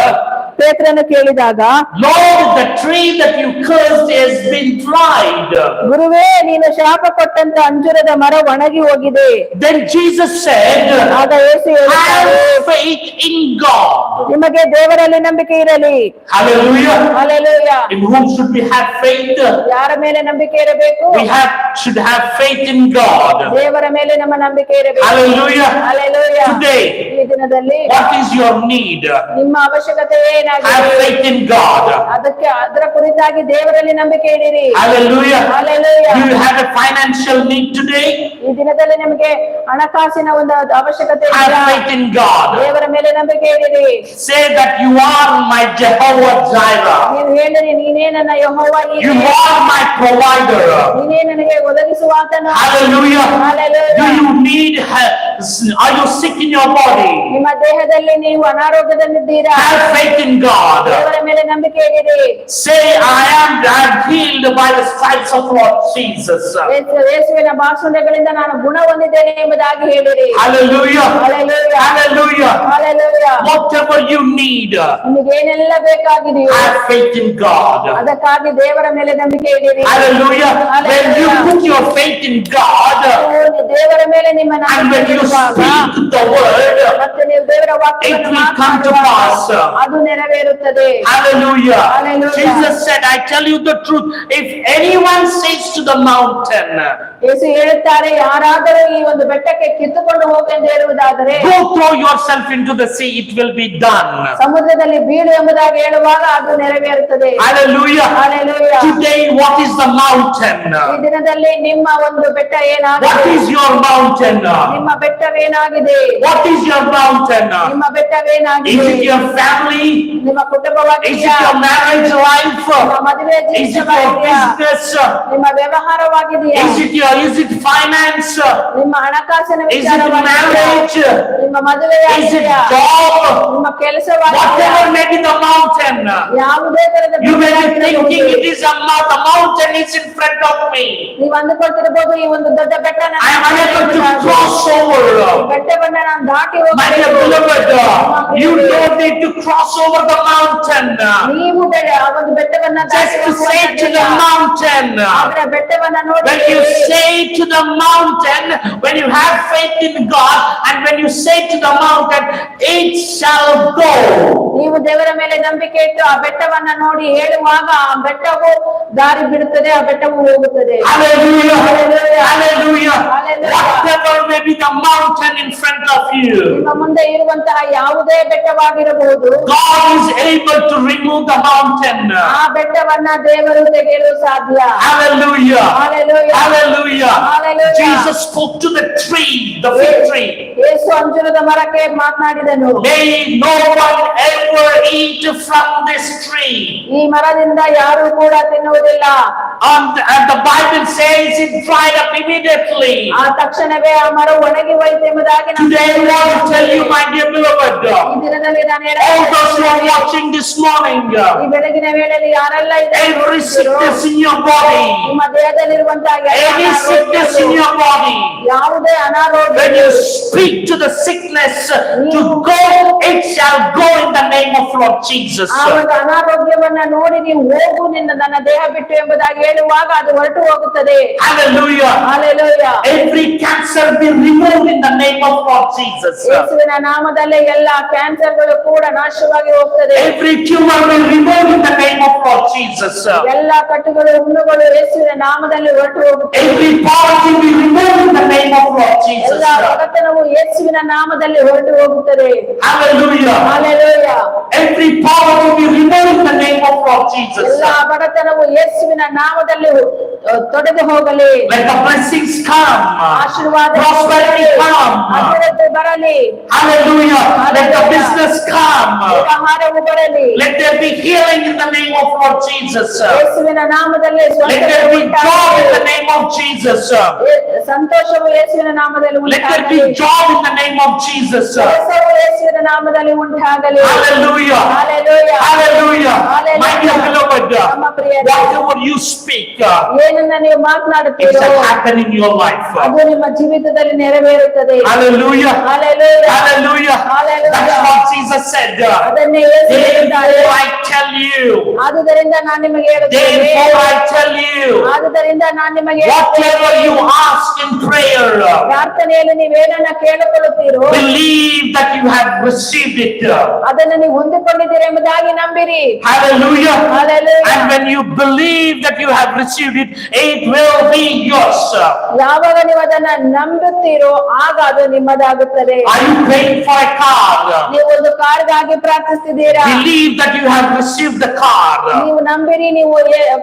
ಪೇತ್ರನು ಕೇಳಿದಾಗ, Lord, the tree that you cursed has been dried. ಗುರುವೇ ನೀನು ಶಾಪ ಕೊಟ್ಟಂತ ಅಂಜೂರದ ಮರ ಒಣಗಿ ಹೋಗಿದೆ. Then Jesus said, ಆಗ ಯೇಸು ಹೇಳುತ್ತಾರೆ, have faith in God. ನಿಮಗೆ ದೇವರಲ್ಲಿ ನಂಬಿಕೆ ಇರಲಿ. Hallelujah. Hallelujah. In whom should we have faith? ಯಾರ ಮೇಲೆ ನಂಬಿಕೆ ಇರಬೇಕು? We should have faith in God. ದೇವರ ಮೇಲೆ ನಮ್ಮ ನಂಬಿಕೆ ಇರಬೇಕು. Hallelujah. Hallelujah. Today, ಈ ದಿನದಲ್ಲಿ what is your need? ನಿಮ್ಮ ಅವಶ್ಯಕತೆ ಏನು? ನಂಬಿಕೆಯನ್ನಾಗಿರಿ. faith in God. ಅದರ ಕುರಿತಾಗಿ ದೇವರಲ್ಲಿ ನಂಬಿಕೆ ಇಡಿರಿ. Hallelujah. Hallelujah. Do you have a financial need today? ಈ ದಿನದಲ್ಲಿ ನಿಮಗೆ ಹಣಕಾಸಿನ ಒಂದು ಅವಶ್ಯಕತೆ Have ಇದೆಯಾ? faith in God. ದೇವರ ಮೇಲೆ ನಂಬಿಕೆ ಇಡಿರಿ. Say that you are my Jehovah Jireh. ನೀವು ಹೇಳಿರಿ, ನೀನೇ ನನ್ನ ಯೆಹೋವ ಈರೆ. You are my provider. ನೀನೇ ನನಗೆ ಒದಗಿಸುವಾತನು. Hallelujah. Hallelujah. Do you need are you sick in your body? ನಿಮ್ಮ ದೇಹದಲ್ಲಿ ನೀವು ಅನಾರೋಗ್ಯದಲ್ಲಿದ್ದೀರಾ? Have faith in God. ದೇವರ ಮೇಲೆ ನಂಬಿಕೆ ಇಡಿರಿ. Say I am healed by the stripes of Lord Jesus. ಯೇಸುವಿನ ಬಾಸುಂಡೆಗಳಿಂದ ನಾನು ಗುಣ ಹೊಂದಿದ್ದೇನೆ ಎಂಬುದಾಗಿ ಹೇಳಿರಿ. Hallelujah. Hallelujah. Hallelujah. Hallelujah. Whatever you need, ನಿಮಗೆ ಏನೆಲ್ಲ ಬೇಕಾಗಿದೆಯೋ have faith in God. ಅದಕ್ಕಾಗಿ ದೇವರ ಮೇಲೆ ನಂಬಿಕೆ ಇಡಿರಿ. Hallelujah. When you put your faith in God ನೀವು ದೇವರ ಮೇಲೆ ನಿಮ್ಮ and ನಂಬಿಕೆ when you ಇಡುವಾಗ speak the word, ಮತ್ತೆ ನೀವು ದೇವರ it ವಾಕ್ಯವನ್ನು will come to ಮಾತನಾಡುವಾಗ pass. ಅದು ನೆರವೇರುತ್ತದೆ. Hallelujah. Hallelujah. Jesus said, I tell you the truth. If anyone says to the mountain, ಯೇಸು ಹೇಳುತ್ತಾರೆ, ಯಾರಾದರೂ ಈ ಒಂದು ಬೆಟ್ಟಕ್ಕೆ ಕಿತ್ತುಕೊಂಡು ಹೋಗೆಂದು ಹೇಳುವುದಾದರೆ go throw yourself into the sea, it will be done. ಸಮುದ್ರದಲ್ಲಿ ಬೀಳು ಎಂಬುದಾಗಿ ಹೇಳುವಾಗ ಅದು ನೆರವೇರುತ್ತದೆ. Hallelujah. Hallelujah. Today, what is the mountain? ಈ ದಿನದಲ್ಲಿ ನಿಮ್ಮ ಒಂದು ಬೆಟ್ಟ What ಏನಾಗಿದೆ? is your mountain? ನಿಮ್ಮ ಬೆಟ್ಟವೇನಾಗಿದೆ? What is your mountain? ನಿಮ್ಮ Is ಬೆಟ್ಟವೇನಾಗಿದೆ? it your family? ನಿಮ್ಮ Is ಕುಟುಂಬವಾಗಿದೆಯಾ? it your marriage life? ನಿಮ್ಮ ಮದುವೆ Is it your ಜೀವಿತವಾಗಿದೆಯಾ? business? ನಿಮ್ಮ ವ್ಯವಹಾರವಾಗಿದೆಯಾ? Is it finance? ನಿಮ್ಮ ಹಣಕಾಸಿನ Is it ವಿಚಾರವಾಗಿದೆಯಾ? marriage? ನಿಮ್ಮ Is it ಮದುವೆಯಾಗಿದೆಯಾ? job? ನಿಮ್ಮ ಕೆಲಸವಾಗಿದೆಯಾ? Whatever may be the mountain, ಯಾವುದೇ ತರದ you may be ಬೆಟ್ಟವಾಗಿರಬಹುದು. thinking it is the mountain is in front of me. ನೀವು ಅಂದುಕೊಳ್ತಿರಬಹುದು, ಈ ಒಂದು ದೊಡ್ಡ ಬೆಟ್ಟ ನನ್ನ I am unable to ಮುಂದೆ cross ಈ over. ಬೆಟ್ಟವನ್ನ ನಾನು ದಾಟಿ My dear ಹೋಗಬೇಕು. beloved, you don't need to cross over the mountain. ನೀವು ಆ ಒಂದು ಬೆಟ್ಟವನ್ನ ದಾಟಿ Just say to the ಹೋಗುವಂತದ್ದಿಲ್ಲ. mountain. ಅದರ ಬೆಟ್ಟವನ್ನ ನೋಡಿ When you say to the mountain, when you have faith in God, and when you say to the mountain, it shall go. ನೀವು ದೇವರ ಮೇಲೆ ನಂಬಿಕೆ ಇಟ್ಟು ಆ ಬೆಟ್ಟವನ್ನ ನೋಡಿ ಹೇಳುವಾಗ ಆ ಬೆಟ್ಟವು ದಾರಿ ಬಿಡುತ್ತದೆ, ಆ ಬೆಟ್ಟವು ಹೋಗುತ್ತದೆ. Hallelujah. Hallelujah. Hallelujah. Hallelujah. Whatever may be the mountain in front of you, ನಿಮ್ಮ ಮುಂದೆ ಇರುವಂತಹ ಯಾವುದೇ ಬೆಟ್ಟವಾಗಿರಬಹುದು, God is able to remove the mountain. ಆ ಬೆಟ್ಟವನ್ನ ದೇವರು ತೆಗೆಯಲು ಸಾಧ್ಯ. Hallelujah. Hallelujah. Hallelujah. Hallelujah. Jesus spoke to the tree, the fig tree. ಯೇಸು ಅಂಜೂರದ ಮರಕ್ಕೆ ಮಾತನಾಡಿದನು, May no one ever eat from this tree. ಈ ಮರದಿಂದ ಯಾರು ಕೂಡ ತಿನ್ನುವುದಿಲ್ಲ. And the Bible says it dried up immediately. ಆ ತಕ್ಷಣವೇ ಆ ಮರ ಒಣಗಿ ಹೋಯಿತು ಎಂಬುದಾಗಿ ನಾನು Today I want to tell you, my dear beloved, ಈ ದಿನದಲ್ಲಿ ನಾನು all those who are ಹೇಳುತ್ತೇನೆ, watching this morning, ಈ ಬೆಳಗಿನ ವೇಳೆಯಲ್ಲಿ ಯಾರೆಲ್ಲ every sickness in your body, ನಿಮ್ಮ ದೇಹದಲ್ಲಿರುವಂತಹ any sickness in your body, ಯಾವುದೇ ಅನಾರೋಗ್ಯ, when you speak to the sickness to go, it shall go in the name of Lord Jesus. ಆ ಒಂದು ಅನಾರೋಗ್ಯವನ್ನ ನೋಡಿ ನೀವು ಹೋಗು, ನನ್ನ ದೇಹ ಬಿಟ್ಟು ಎಂಬುದಾಗಿ ಹೇಳುವಾಗ ಅದು ಹೊರಟು ಹೋಗುತ್ತದೆ. Hallelujah. Hallelujah. Every cancer be removed in the name of Lord Jesus. ಯೇಸುವಿನ ನಾಮದಲ್ಲೇ ಎಲ್ಲಾ ಕ್ಯಾನ್ಸರ್ಗಳು ಕೂಡ ನಾಶವಾಗಿ ಹೋಗ್ತದೆ. Every tumor be removed in the name of Lord Jesus. ಎಲ್ಲಾ ಕಟ್ಟುಗಳು ಹುಣ್ಣುಗಳು ಯೇಸುವಿನ ನಾಮದಲ್ಲಿ ಹೊರಟು ಹೋಗುತ್ತವೆ. Every poverty be removed in the name of Lord Jesus. ಎಲ್ಲಾ ಬಡತನವು ಯೇಸುವಿನ ನಾಮದಲ್ಲಿ ಹೊರಟು ಹೋಗುತ್ತದೆ. Hallelujah. Hallelujah. Every poverty be removed in the name of Lord Jesus. ಎಲ್ಲಾ ಬಡತನವು ಯೇಸುವಿನ ನಾಮದಲ್ಲಿ ತೊಡೆದು ಹೋಗಲಿ. Let the blessings come. ಆಶೀರ್ವಾದ Prosperity come. ಅಭಿವೃದ್ಧಿ ಬರಲಿ. Hallelujah. Let the business come. ವ್ಯವಹಾರವು ಬರಲಿ. Let there be healing in the name of Lord Jesus. ಯೇಸುವಿನ ನಾಮದಲ್ಲಿ Let there be joy in the name of Jesus. ಸಂತೋಷವು ಯೇಸುವಿನ ನಾಮದಲ್ಲಿ Let there ಉಂಟಾಗಲಿ. be joy in the name of Jesus. ಕೆಲಸವು ಯೇಸುವಿನ ನಾಮದಲ್ಲಿ ಉಂಟಾಗಲಿ. Hallelujah. Hallelujah. Hallelujah. My dear beloved, ನಮ್ಮ ಪ್ರಿಯರೇ, whatever you speak, ಏನನ್ನ ನೀವು it ಮಾತನಾಡುತ್ತೀರೋ shall happen in your life. ಅದು ನಿಮ್ಮ ಜೀವಿತದಲ್ಲಿ ನೆರವೇರುತ್ತದೆ. Hallelujah. Hallelujah. Hallelujah. Hallelujah. That's what Jesus said. ಅದನ್ನೇ ಯೇಸು ಹೇಳಿದ್ದಾರೆ. Therefore I tell you. ಆದುದರಿಂದ ನಾನು ನಿಮಗೆ ಹೇಳುತ್ತೇನೆ, Therefore I tell you. ಆದುದರಿಂದ ನಾನು ನಿಮಗೆ Whatever ಹೇಳುತ್ತೇನೆ, you ask in prayer, ಪ್ರಾರ್ಥನೆಯಲ್ಲಿ ನೀವೇನನ್ನ ಕೇಳಿಕೊಳ್ಳುತ್ತೀರೋ believe that you have received it. ಅದನ್ನು ನೀವು ಹೊಂದಿಕೊಂಡಿದ್ದೀರಿ ಎಂಬುದಾಗಿ ನಂಬಿರಿ. Hallelujah. Hallelujah. And when you believe that you have received it, it will be yours. ಯಾವಾಗ ನೀವು ಅದನ್ನ ನಂಬುತ್ತೀರೋ ಆಗ ಅದು ನಿಮ್ಮದಾಗುತ್ತದೆ. Are you praying for a car? ನೀವು ಒಂದು ಕಾರ್ಗಾಗಿ ಪ್ರಾರ್ಥನೆ ಪ್ರಾರ್ಥಿಸ್ತಿದ್ದೀರಾ? Believe that you have received the car. ನೀವು ನಂಬಿರಿ, ನೀವು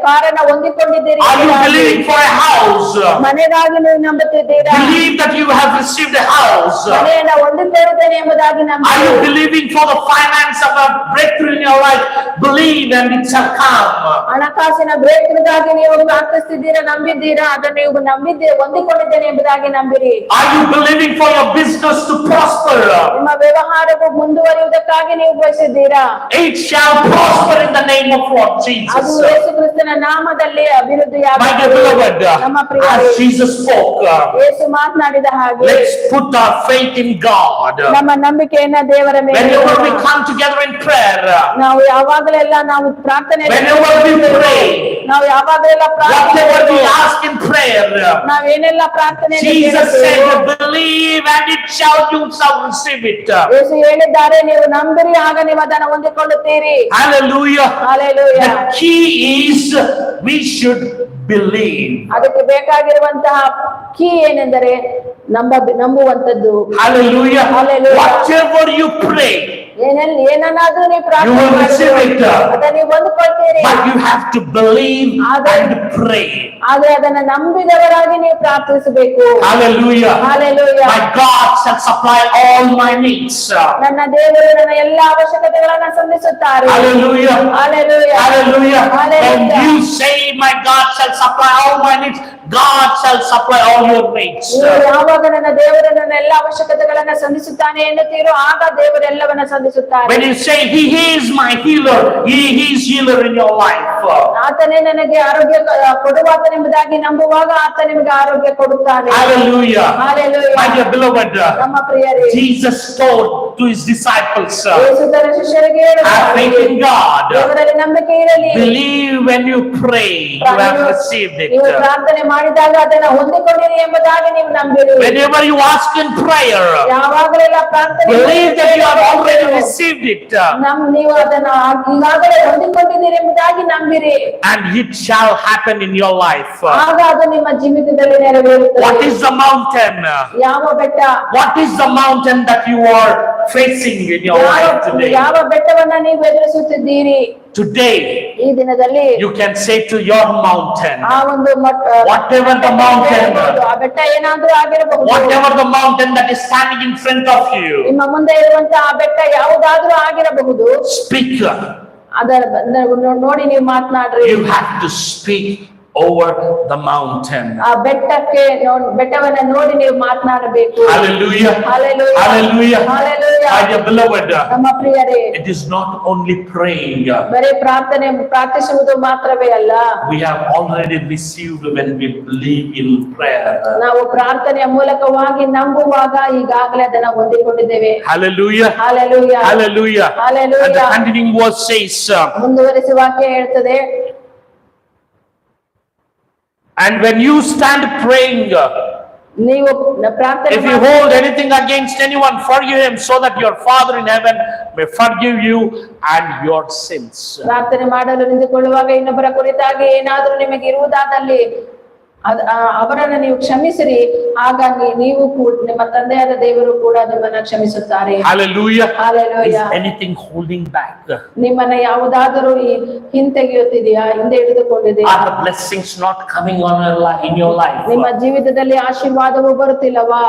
ಕಾರನ್ನ ಹೊಂದಿಕೊಂಡಿದ್ದೀರಿ. Are you believing for a house? ಮನೆಗಾಗಿ ನೀವು ನಂಬುತ್ತಿದ್ದೀರಾ? Believe that you have received a house. ಮನೆಯನ್ನ ಹೊಂದಿದ್ದೇನೆ ಎಂಬುದಾಗಿ Are ನಂಬಿರಿ. you believing for the finance of a breakthrough in your life? Believe and it shall come. ಹಣಕಾಸಿನ ಬ್ರೇಕ್ಗಾಗಿ ನೀವು ಪ್ರಾರ್ಥಿಸ್ತಿದ್ದೀರಾ, ನಂಬಿದ್ದೀರಾ? ಅದನ್ನು ನೀವು ನಂಬಿದ್ದೀರಾ, ಹೊಂದಿಕೊಂಡಿದ್ದೇನೆ ಎಂಬುದಾಗಿ ನಂಬಿರಿ. Are you believing for your business to prosper? ನಿಮ್ಮ ವ್ಯವಹಾರವು ಮುಂದುವರಿಯುವುದಕ್ಕಾಗಿ ನೀವು ಬಯಸಿದ್ದೀರಾ? It shall prosper in the name of Lord ಅದು Jesus. ಯೇಸು ಕ್ರಿಸ್ತನ ನಾಮದಲ್ಲಿ My dear ಅಭಿವೃದ್ಧಿಯಾಗುತ್ತದೆ. beloved, ನಮ್ಮ ಪ್ರಿಯರೇ, as Jesus spoke, ಯೇಸು ಮಾತನಾಡಿದ ಹಾಗೆ let's put our faith in God. ನಮ್ಮ ನಂಬಿಕೆಯನ್ನ ದೇವರ ಮೇಲೆ Whenever we ಇಡೋಣ. come together in prayer, ನಾವು ಯಾವಾಗಲೆಲ್ಲ ನಾವು ಪ್ರಾರ್ಥನೆ whenever we pray, ನಾವು ಯಾವಾಗಲೆಲ್ಲ ಪ್ರಾರ್ಥನೆ whatever we ask in prayer, ನಾವೇನೆಲ್ಲ ಪ್ರಾರ್ಥನೆ Jesus said, believe and it shall, you shall receive it. ಯೇಸು ಹೇಳಿದ್ದಾರೆ, ನೀವು ನಂಬಿರಿ ಆಗ ನೀವು ಅದನ್ನು ಹೊಂದಿಕೊಳ್ಳುತ್ತೀರಿ. Hallelujah. Hallelujah. The key is we should believe. ಅದಕ್ಕೆ ಬೇಕಾಗಿರುವಂತಹ ಕೀ ಏನೆಂದರೆ ನಂಬುವಂತದ್ದು. Hallelujah. Hallelujah. Whatever you pray, ಏನನ್ನಾದ್ರೂ ನೀವು you ಪ್ರಾರ್ಥನೆ will receive ಮಾಡಿದ್ರೆ it. ಅದನ್ನ ನೀವು ಹೊಂದಿಕೊಳ್ತೀರಿ. But you have to believe and pray. ಆದ್ರೆ ಅದನ್ನ ನಂಬಿದವರಾಗಿ ನೀವು ಪ್ರಾರ್ಥಿಸಬೇಕು. Hallelujah. Hallelujah. My God shall supply all my needs. ನನ್ನ ದೇವರು ನನ್ನ ಎಲ್ಲಾ ಅವಶ್ಯಕತೆಗಳನ್ನ ಸಂಧಿಸುತ್ತಾರೆ. Hallelujah. Hallelujah. Hallelujah. When Hallelujah. you say, my God shall supply all my needs, God shall supply all your needs. ನೀವು ಯಾವಾಗ ನನ್ನ ದೇವರು ನನ್ನ ಎಲ್ಲಾ ಅವಶ್ಯಕತೆಗಳನ್ನ ಸಂಧಿಸುತ್ತಾನೆ ಎನ್ನುತ್ತೀರೋ ಆಗ ದೇವರು ಎಲ್ಲವನ್ನ ಸಂಧಿಸುತ್ತಾರೆ. When you say, He is my healer, He is healer in your life. ಆತನೇ ನನಗೆ ಆರೋಗ್ಯ ಕೊಡುವಾತನೆಂಬುದಾಗಿ ನಂಬುವಾಗ ಆತ ನಿಮಗೆ ಆರೋಗ್ಯ ಕೊಡುತ್ತಾನೆ. Hallelujah. Hallelujah. My dear beloved, ನಮ್ಮ ಪ್ರಿಯರೇ, Jesus told to His disciples, ಯೇಸು ತನ್ನ ಶಿಷ್ಯರಿಗೆ have faith in God. ದೇವರಲ್ಲಿ ನಂಬಿಕೆ ಇರಲಿ. Believe when you pray, you have received it. ನೀವು ಪ್ರಾರ್ಥನೆ ಮಾಡಿದಾಗ ಅದನ್ನ ಹೊಂದಿಕೊಂಡಿರಿ ಎಂಬುದಾಗಿ ನೀವು ನಂಬಿರಿ. Whenever you ask in prayer, ಯಾವಾಗಲೆಲ್ಲ ಪ್ರಾರ್ಥನೆ believe that you have already received it. ನೀವು ಅದನ್ನ ಈಗಾಗಲೇ ಹೊಂದಿಕೊಂಡಿದ್ದೀರಿ ಎಂಬುದಾಗಿ ನಂಬಿರಿ. And it shall happen in your life. ಆಗ ಅದು ನಿಮ್ಮ ಜೀವಿತದಲ್ಲಿ ನೆರವೇರುತ್ತದೆ. What is the mountain? ಯಾವ ಬೆಟ್ಟ? What is the mountain that you are facing in your life today? ಯಾವ ಬೆಟ್ಟವನ್ನ ನೀವು ಎದುರಿಸುತ್ತಿದ್ದೀರಿ Today, ಈ ದಿನದಲ್ಲಿ? you can say to your mountain, ಆ ಒಂದು whatever the mountain, ಆ ಬೆಟ್ಟ ಏನಾದ್ರೂ ಆಗಿರಬಹುದು. whatever the mountain that is standing in front of you, ನಿಮ್ಮ ಮುಂದೆ ಇರುವಂತಹ ಆ ಬೆಟ್ಟ ಯಾವುದಾದ್ರೂ ಆಗಿರಬಹುದು. speak. ಅದರ ನೋಡಿ ನೀವು ಮಾತನಾಡ್ರಿ. You have to speak over the mountain. ಆ ಬೆಟ್ಟವನ್ನ ನೋಡಿ ನೀವು ಮಾತನಾಡಬೇಕು. Hallelujah. Hallelujah. Hallelujah. Hallelujah. My dear beloved, ನಮ್ಮ ಪ್ರಿಯರೇ, it is not only praying. ಬರೀ ಪ್ರಾರ್ಥಿಸುವುದು ಮಾತ್ರವೇ ಅಲ್ಲ, We have already received when we believe in prayer. ನಾವು ಪ್ರಾರ್ಥನೆಯ ಮೂಲಕವಾಗಿ ನಂಬುವಾಗ ಈಗಾಗಲೇ ಅದನ್ನ ಹೊಂದಿಕೊಂಡಿದ್ದೇವೆ. Hallelujah. Hallelujah. Hallelujah. Hallelujah. And the continuing verse says, ಮುಂದುವರಿಸುವ ವಾಕ್ಯ ಹೇಳ್ತದೆ, and when you stand praying, ನೀವು ಪ್ರಾರ್ಥನೆ if you hold anything against anyone, forgive him, so that your Father in heaven may forgive you and your sins. ಪ್ರಾರ್ಥನೆ ಮಾಡಲು ನಿಂತುಕೊಳ್ಳುವಾಗ ಇನ್ನೊಬ್ಬರ ಕುರಿತಾಗಿ ಏನಾದರೂ ನಿಮಗೆ ಇರುವುದಾದಲ್ಲಿ ಅವರನ್ನ ನೀವು ಕ್ಷಮಿಸಿರಿ, ಆಗ ನೀವು ಕೂಡ ನಿಮ್ಮ ತಂದೆಯಾದ ದೇವರು ಕೂಡ ನಿಮ್ಮನ್ನ ಕ್ಷಮಿಸುತ್ತಾರೆ. Hallelujah. Hallelujah. Is anything holding back? ನಿಮ್ಮನ್ನ ಯಾವುದಾದರೂ ಹಿಂತೆಗೆಯುತ್ತಿದೆಯಾ, ಹಿಂದೆ ಹಿಡಿದುಕೊಂಡಿದೆಯಾ? Are the blessings not coming on in your life? ನಿಮ್ಮ ಜೀವಿತದಲ್ಲಿ ಆಶೀರ್ವಾದವು ಬರುತ್ತಿಲ್ಲವಾ?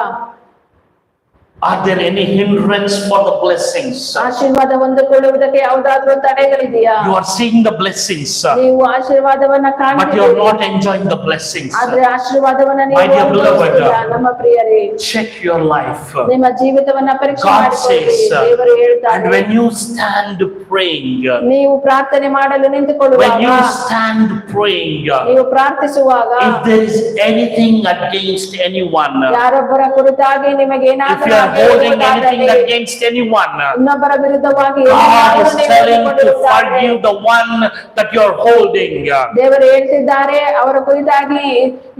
Are there any hindrance for the blessings? ಆಶೀರ್ವಾದ ಹೊಂದಿಕೊಳ್ಳುವುದಕ್ಕೆ ಯಾವುದಾದ್ರೂ ತಡೆಗಳಿದೆಯಾ? You are seeing the blessings, ನೀವು ಆಶೀರ್ವಾದವನ್ನ but you are ಕಾಣುತ್ತೀರಿ, not enjoying the blessings. ಆದ್ರೆ ಆಶೀರ್ವಾದವನ್ನ My dear ನೀವು beloved, ಅನುಭವಿಸುತ್ತಿಲ್ಲ. ನಮ್ಮ ಪ್ರಿಯರೇ, Check your life. ನಿಮ್ಮ ಜೀವಿತವನ್ನ ಪರೀಕ್ಷೆ God ಮಾಡಿಕೊಳ್ಳಿ. says, ದೇವರು and ಹೇಳ್ತಾನೆ, when you stand praying, ನೀವು ಪ್ರಾರ್ಥನೆ ಮಾಡಲು when ನಿಂತುಕೊಳ್ಳುವಾಗ, you stand praying, ನೀವು ಪ್ರಾರ್ಥಿಸುವಾಗ, if there is anything against anyone, ಯಾರೊಬ್ಬರ ಕುರಿತಾಗಿ ನಿಮಗೆ if ಏನಾದರೂ you are holding ಆಗಿರುವುದಾದರೆ, anything against anyone, ಇನ್ನೊಬ್ಬರ ವಿರುದ್ಧವಾಗಿ God ಏನಾದರೂ is ನೀವು telling to ಹೇಳಿಕೊಳ್ಳುವುದಾದರೆ, forgive the one that you are holding. ದೇವರು ಹೇಳ್ತಿದ್ದಾರೆ, ಅವರ ಕುರಿತಾಗಿ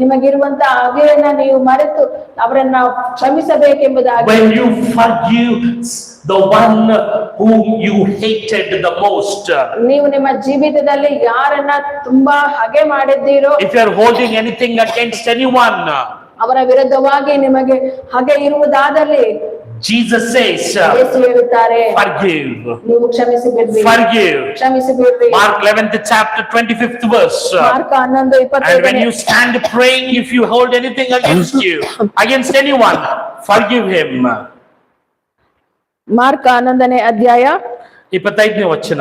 ನಿಮಗಿರುವಂತ ಹಗೆಯನ್ನ ನೀವು ಮರೆತು ಅವರನ್ನ ಕ್ಷಮಿಸಬೇಕೆಂಬುದಾಗಿ. When you forgive the one whom you hated the most, ನೀವು ನಿಮ್ಮ ಜೀವಿತದಲ್ಲಿ ಯಾರನ್ನ ತುಂಬಾ ಹಗೆ ಮಾಡಿದ್ದೀರೋ, if you are holding anything against anyone, ಅವರ ವಿರುದ್ಧವಾಗಿ ನಿಮಗೆ ಹಗೆ ಇರುವುದಾದಲ್ಲಿ, Jesus says, ಯೇಸು ಹೇಳುತ್ತಾರೆ, forgive, ನೀವು ಕ್ಷಮಿಸಿ ಬಿಡ್ರಿ, forgive. ಕ್ಷಮಿಸಿ ಬಿಡ್ರಿ. Mark 11th chapter 25th verse. Mark 11 And when 25 you stand praying, if you hold anything against you, against anyone, forgive him. Mark 11ನೇ ಅಧ್ಯಾಯ 25ನೇ ವಚನ.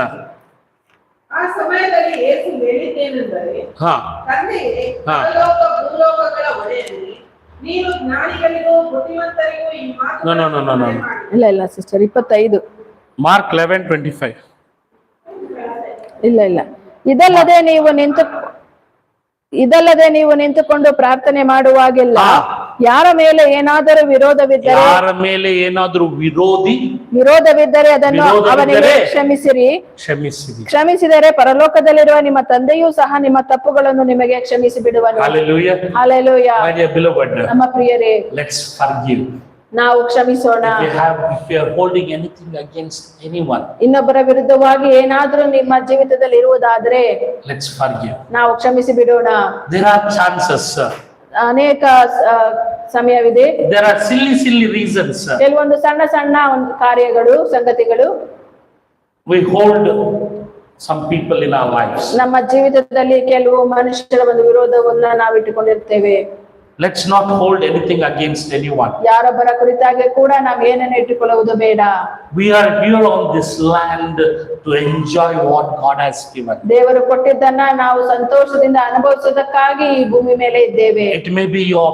ಆ ಸಮಯದಲ್ಲಿ ಯೇಸು ಹೇಳಿದ್ದೇನೆಂದರೆ, ಹಾ ತಂದೆಯೇ, ಹಾ. ಪರಲೋಕ ಭೂಲೋಕಗಳ ಒಡೆಯನೇ, ನೀನು ಜ್ಞಾನಿಗಳಿಗೂ ಬುದ್ಧಿವಂತರಿಗೂ ಈ No, no, no, no, no. ಇಲ್ಲ ಇಲ್ಲ ಸಿಸ್ಟರ್ 25 Mark 11:25. ಇಲ್ಲ ಇದಲ್ಲದೆ ನೀವು ನಿಂತುಕೊಂಡು ಪ್ರಾರ್ಥನೆ ಮಾಡುವಾಗೆಲ್ಲ ಹಾ. ಯಾರ ಮೇಲೆ ಏನಾದರೂ ಯಾರ ಮೇಲೆ ಏನಾದ್ರೂ ವಿರೋಧವಿದ್ದರೆ ಅದನ್ನು ವಿರೋಧವಿದ್ದರೆ ಅವನಿಗೆ ಕ್ಷಮಿಸಿರಿ. ಕ್ಷಮಿಸಿರಿ. ಕ್ಷಮಿಸಿದರೆ ಪರಲೋಕದಲ್ಲಿರುವ ನಿಮ್ಮ ತಂದೆಯೂ ಸಹ ನಿಮ್ಮ ತಪ್ಪುಗಳನ್ನು ನಿಮಗೆ ಕ್ಷಮಿಸಿ ಬಿಡುವನು. Hallelujah. Hallelujah. My dear beloved, ನಮ್ಮ ಪ್ರಿಯರೇ, let's forgive. ನಾವು ಕ್ಷಮಿಸೋಣ. If you are holding anything against anyone, ಇನ್ನೊಬ್ಬರ ವಿರುದ್ಧವಾಗಿ ಏನಾದ್ರೂ ನಿಮ್ಮ ಜೀವಿತದಲ್ಲಿ ಇರುವುದಾದ್ರೆ let's forgive. ನಾವು ಕ್ಷಮಿಸಿ ಬಿಡೋಣ. There are chances. ಅನೇಕ ಸಮಯವಿದೆ. There are silly reasons. ಕೆಲವೊಂದು ಸಣ್ಣ ಒಂದು ಕಾರ್ಯಗಳು, ಸಂಗತಿಗಳು We hold some people in our lives. ನಮ್ಮ ಜೀವಿತದಲ್ಲಿ ಕೆಲವು ಮನುಷ್ಯರ ಒಂದು ವಿರೋಧವನ್ನ ನಾವು ಇಟ್ಟುಕೊಂಡಿರ್ತೇವೆ. Let's not hold anything against anyone. ಯಾರೊಬ್ಬರ ಕುರಿತಾಗಿ ಕೂಡ ನಾವು ಏನನ್ನು ಇಟ್ಟುಕೊಳ್ಳುವುದು ಬೇಡ. We are here on this land to enjoy what God has given. ದೇವರು ಕೊಟ್ಟಿದ್ದನ್ನ ನಾವು ಸಂತೋಷದಿಂದ ಅನುಭವಿಸುವುದಕ್ಕಾಗಿ ಈ ಭೂಮಿ ಮೇಲೆ ಇದ್ದೇವೆ. It may be your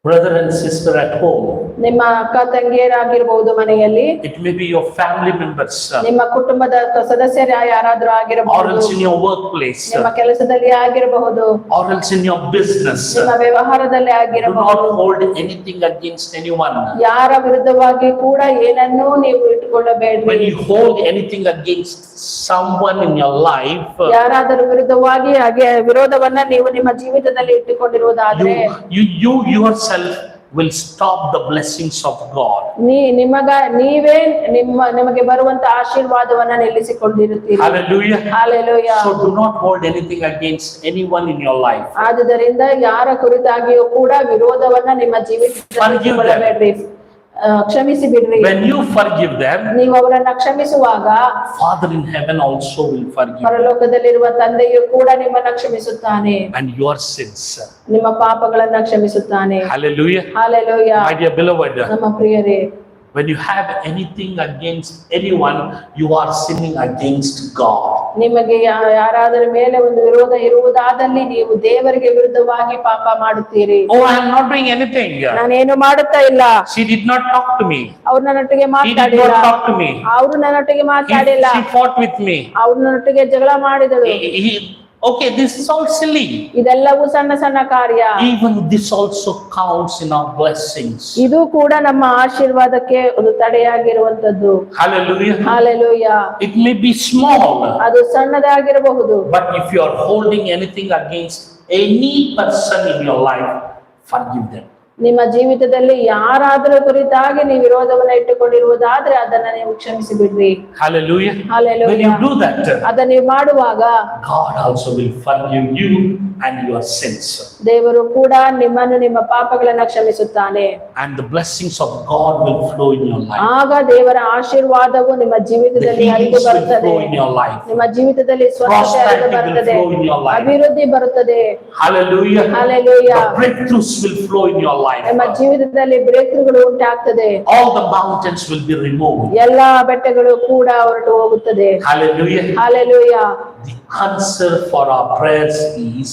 brother and sister at home. ನಿಮ್ಮ ಅಕ್ಕ ತಂಗಿಯರಾಗಿರಬಹುದು ಮನೆಯಲ್ಲಿ. It may be your family members. ನಿಮ್ಮ ಕುಟುಂಬದ ಸದಸ್ಯರ ಯಾರಾದ್ರೂ Or ಆಗಿರಬಹುದು. else in your workplace. ನಿಮ್ಮ ಕೆಲಸದಲ್ಲಿ ಆಗಿರಬಹುದು. Or else in your business. ನಿಮ್ಮ ವ್ಯವಹಾರದಲ್ಲಿ Do not ಆಗಿರಬಹುದು. hold anything against anyone. ಯಾರ ವಿರುದ್ಧವಾಗಿ ಕೂಡ ಏನನ್ನೂ ನೀವು ಇಟ್ಟುಕೊಳ್ಳಬೇಡ್ರಿ. When you hold anything against someone in your life, ಯಾರಾದರೂ ವಿರುದ್ಧವಾಗಿ ಹಾಗೆ ವಿರೋಧವನ್ನ ನೀವು ನಿಮ್ಮ ಜೀವಿತದಲ್ಲಿ ಇಟ್ಟುಕೊಂಡಿರುವುದಾದ್ರೆ you yourself will stop the blessings of God. ನೀವೇ ನಿಮಗೆ ಬರುವಂತ ಆಶೀರ್ವಾದವನ್ನ ನಿಲ್ಲಿಸಿಕೊಂಡಿರುತ್ತೀರಿ. Hallelujah. Hallelujah. So do not hold anything against anyone in your life. ಆದುದರಿಂದ ಯಾರ ಕುರಿತಾಗಿಯೂ ಕೂಡ ವಿರೋಧವನ್ನ ನಿಮ್ಮ ಜೀವಿತದಲ್ಲಿ ಇಟ್ಟುಕೊಳ್ಳಬೇಡ್ರಿ. ಕ್ಷಮಿಸಿ ಬಿಡ್ರಿ. When you forgive them, ನೀವು ಅವರನ್ನ ಕ್ಷಮಿಸುವಾಗ Father in heaven also will forgive ಪರಲೋಕದಲ್ಲಿರುವ ತಂದೆಯು ಕೂಡ ನಿಮ್ಮನ್ನ ಕ್ಷಮಿಸುತ್ತಾನೆ. and your sins. ನಿಮ್ಮ ಪಾಪಗಳನ್ನ ಕ್ಷಮಿಸುತ್ತಾನೆ. Hallelujah. Hallelujah. My dear beloved, ನಮ್ಮ ಪ್ರಿಯರೇ, when you have anything against anyone, you are sinning against God. ನಿಮಗೆ ಯಾರಾದರ ಮೇಲೆ ಒಂದು ವಿರೋಧ ಇರುವುದಾದಲ್ಲಿ ನೀವು ದೇವರಿಗೆ ವಿರುದ್ಧವಾಗಿ ಪಾಪ ಮಾಡುತ್ತೀರಿ. Oh, I am not doing anything. ನಾನೇನು ಮಾಡುತ್ತಾ ಇಲ್ಲ. She did not talk to me. ಅವ್ರು ನನ್ನೊಟ್ಟಿಗೆ He did ಮಾತಾಡಿಲ್ಲ. not talk to me. ಅವ್ರು ನನ್ನೊಟ್ಟಿಗೆ ಮಾತಾಡಿಲ್ಲ. She fought with me. ಅವ್ರು ನನ್ನೊಟ್ಟಿಗೆ ಜಗಳ ಮಾಡಿದಳು. Okay, this is all silly. ಇದೆಲ್ಲವೂ ಸಣ್ಣ ಕಾರ್ಯ. Even this also counts in our blessings. ಇದು ಕೂಡ ನಮ್ಮ ಆಶೀರ್ವಾದಕ್ಕೆ ಒಂದು ತಡೆಯಾಗಿರುವಂತದ್ದು. Hallelujah. Hallelujah. It may be small, ಅದು ಸಣ್ಣದಾಗಿರಬಹುದು. but if you are holding anything against any person in your life, forgive them. ನಿಮ್ಮ ಜೀವಿತದಲ್ಲಿ ಯಾರಾದರೂ ಕುರಿತಾಗಿ ನೀವು ವಿರೋಧವನ್ನ ಇಟ್ಟುಕೊಂಡಿರುವುದಾದ್ರೆ ಅದನ್ನ ನೀವು ಕ್ಷಮಿಸಿ ಬಿಡ್ರಿ. Hallelujah. Hallelujah. When you do that, ಅದನ್ನ ನೀವು ಮಾಡುವಾಗ God also will forgive you and your sins. ದೇವರು ಕೂಡ ನಿಮ್ಮನ್ನು ನಿಮ್ಮ ಪಾಪಗಳನ್ನ ಕ್ಷಮಿಸುತ್ತಾನೆ. And the blessings of God will flow in your life. ಆಗ ದೇವರ ಆಶೀರ್ವಾದವು ನಿಮ್ಮ The ಜೀವಿತದಲ್ಲಿ ಹರಿದು healings will ಬರುತ್ತದೆ. flow in your life. ನಿಮ್ಮ ಜೀವಿತದಲ್ಲಿ ಸ್ವಸ್ಥತೆ ಹರಿದು ಬರುತ್ತದೆ. Prosperity will flow in your life. ಅಭಿವೃದ್ಧಿ ಬರುತ್ತದೆ. Hallelujah. Hallelujah. The breakthroughs will flow in your life. ನಿಮ್ಮ ಜೀವಿತದಲ್ಲಿ ಬ್ರೇಕ್‌ಥ್ರೂಗಳು ಉಂಟಾಗ್ತದೆ. All the mountains will be removed. ಎಲ್ಲಾ ಬೆಟ್ಟಗಳು ಕೂಡ ಹೊರಟು ಹೋಗುತ್ತದೆ. Hallelujah. Hallelujah. The answer for our prayers is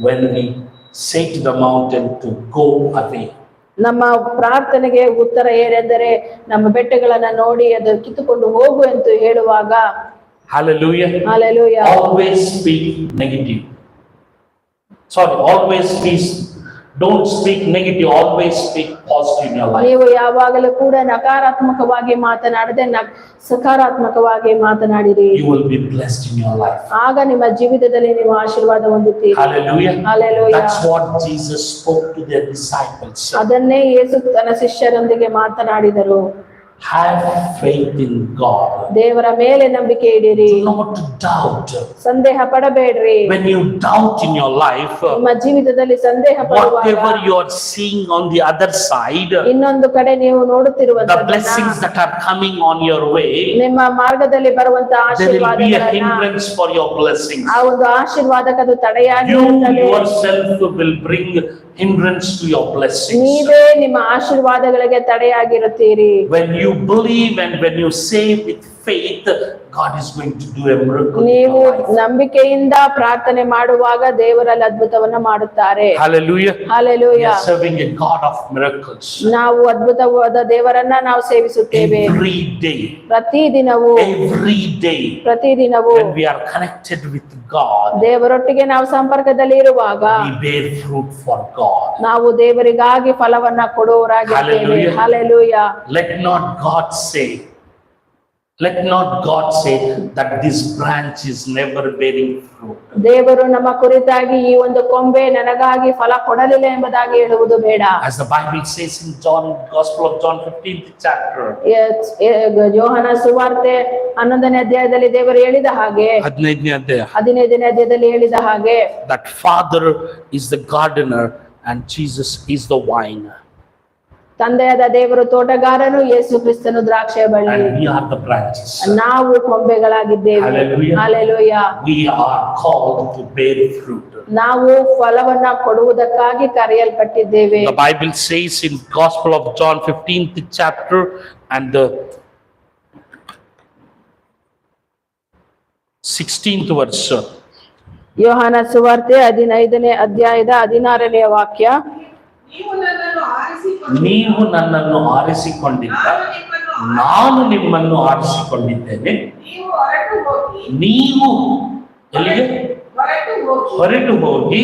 when we say to the mountain to go away. ನಮ್ಮ ಪ್ರಾರ್ಥನೆಗೆ ಉತ್ತರ ಏನೆಂದರೆ ನಮ್ಮ ಬೆಟ್ಟಗಳನ್ನ ನೋಡಿ ಅದು ಕಿತ್ತುಕೊಂಡು ಹೋಗು ಅಂತ ಹೇಳುವಾಗ Hallelujah. Hallelujah. Always speak negative. Don't speak negative, always speak positive in your life. ನೀವು ಯಾವಾಗಲೂ ಕೂಡ ನಕಾರಾತ್ಮಕವಾಗಿ ಮಾತನಾಡದೆ ಸಕಾರಾತ್ಮಕವಾಗಿ ಮಾತನಾಡಿರಿ. You will be blessed in your life. ಆಗ ನಿಮ್ಮ ಜೀವಿತದಲ್ಲಿ ನೀವು ಆಶೀರ್ವಾದ ಹೊಂದುತ್ತೀರಿ. Hallelujah. Hallelujah. That's what Jesus spoke to their disciples. ಅದನ್ನೇ ಯೇಸು ತನ್ನ ಶಿಷ್ಯರೊಂದಿಗೆ ಮಾತನಾಡಿದರು. Have faith in God. ದೇವರ ಮೇಲೆ ನಂಬಿಕೆ ಇಡಿರಿ. Do not doubt. ಸಂದೇಹ ಪಡಬೇಡ್ರಿ. When you doubt in your life, ನಿಮ್ಮ ಜೀವಿತದಲ್ಲಿ ಸಂದೇಹ ಪಡುವಾಗ whatever you are seeing on the other side, ಇನ್ನೊಂದು ಕಡೆ ನೀವು the ನೋಡುತ್ತಿರುವಂತಹ blessings that are coming on your way, ನಿಮ್ಮ ಮಾರ್ಗದಲ್ಲಿ ಬರುವಂತಹ there will be a ಆಶೀರ್ವಾದಗಳನ್ನ hindrance for your blessings. ಆ ಒಂದು ಆಶೀರ್ವಾದಕ್ಕೆ ಅದು ತಡೆಯಾಗಿ You ಇರುತ್ತದೆ. yourself will bring hindrance to your blessings. ನೀವೇ ನಿಮ್ಮ ಆಶೀರ್ವಾದಗಳಿಗೆ ತಡೆಯಾಗಿರುತ್ತೀರಿ. When you believe and when you say with faith, God is going to do a miracle in ನೀವು your life. ನಂಬಿಕೆಯಿಂದ ಪ್ರಾರ್ಥನೆ ಮಾಡುವಾಗ ದೇವರಲ್ಲಿ ಅದ್ಭುತವನ್ನ ಮಾಡುತ್ತಾರೆ. Hallelujah. We hallelujah. are serving a God of miracles. ನಾವು ಅದ್ಭುತವಾದ ದೇವರನ್ನ ನಾವು ಸೇವಿಸುತ್ತೇವೆ. Every day, ಪ್ರತಿದಿನವೂ when we are connected with God, ದೇವರೊಟ್ಟಿಗೆ ನಾವು ಸಂಪರ್ಕದಲ್ಲಿ ಇರುವಾಗ we bear fruit for God. ನಾವು ದೇವರಿಗಾಗಿ ಫಲವನ್ನ ಕೊಡುವವರಾಗಿದ್ದೇವೆ. Hallelujah. Hallelujah. Let not God say that this branch is never bearing fruit. ದೇವರು ನಮ್ಮ ಕುರಿತಾಗಿ ಈ ಒಂದು ಕೊಂಬೆ ನನಗಾಗಿ ಫಲ ಕೊಡಲಿಲ್ಲ ಎಂಬುದಾಗಿ ಹೇಳುವುದು ಬೇಡ. As the Bible says in Gospel of John 15th chapter, ಯೋಹನ ಸುವಾರ್ತೆ 11ನೇ ಅಧ್ಯಾಯದಲ್ಲಿ ದೇವರು ಹೇಳಿದ ಹಾಗೆ, 15ನೇ ಅಧ್ಯಾಯದಲ್ಲಿ ಹೇಳಿದ ಹಾಗೆ, that Father is the gardener and Jesus is the vine. ತಂದೆಯಾದ ದೇವರು ತೋಟಗಾರನು, ಯೇಸು ಕ್ರಿಸ್ತನು ದ್ರಾಕ್ಷೆ ಬಳ್ಳಿ, And we are the branches. ನಾವು ಕೊಂಬೆಗಳಾಗಿದ್ದೇವೆ. Hallelujah. Hallelujah. We are called to bear fruit. ನಾವು ಫಲವನ್ನ ಕೊಡುವುದಕ್ಕಾಗಿ ಕರೆಯಲ್ಪಟ್ಟಿದ್ದೇವೆ. The Bible says in Gospel of John 15th chapter and the 16th verse. ಯೋಹಾನ ಸುವಾರ್ತೆ 15ನೇ ಅಧ್ಯಾಯದ 16ನೇ ವಾಕ್ಯ. ನೀವು ನನ್ನನ್ನು ಆರಿಸಿಕೊಂಡಿದ್ದ, ನಾನು ನಿಮ್ಮನ್ನು ಆರಿಸಿಕೊಂಡಿದ್ದೇನೆ. ನೀವು ಎಲ್ಲಿಗೆ ಹೊರಟು ಹೋಗಿ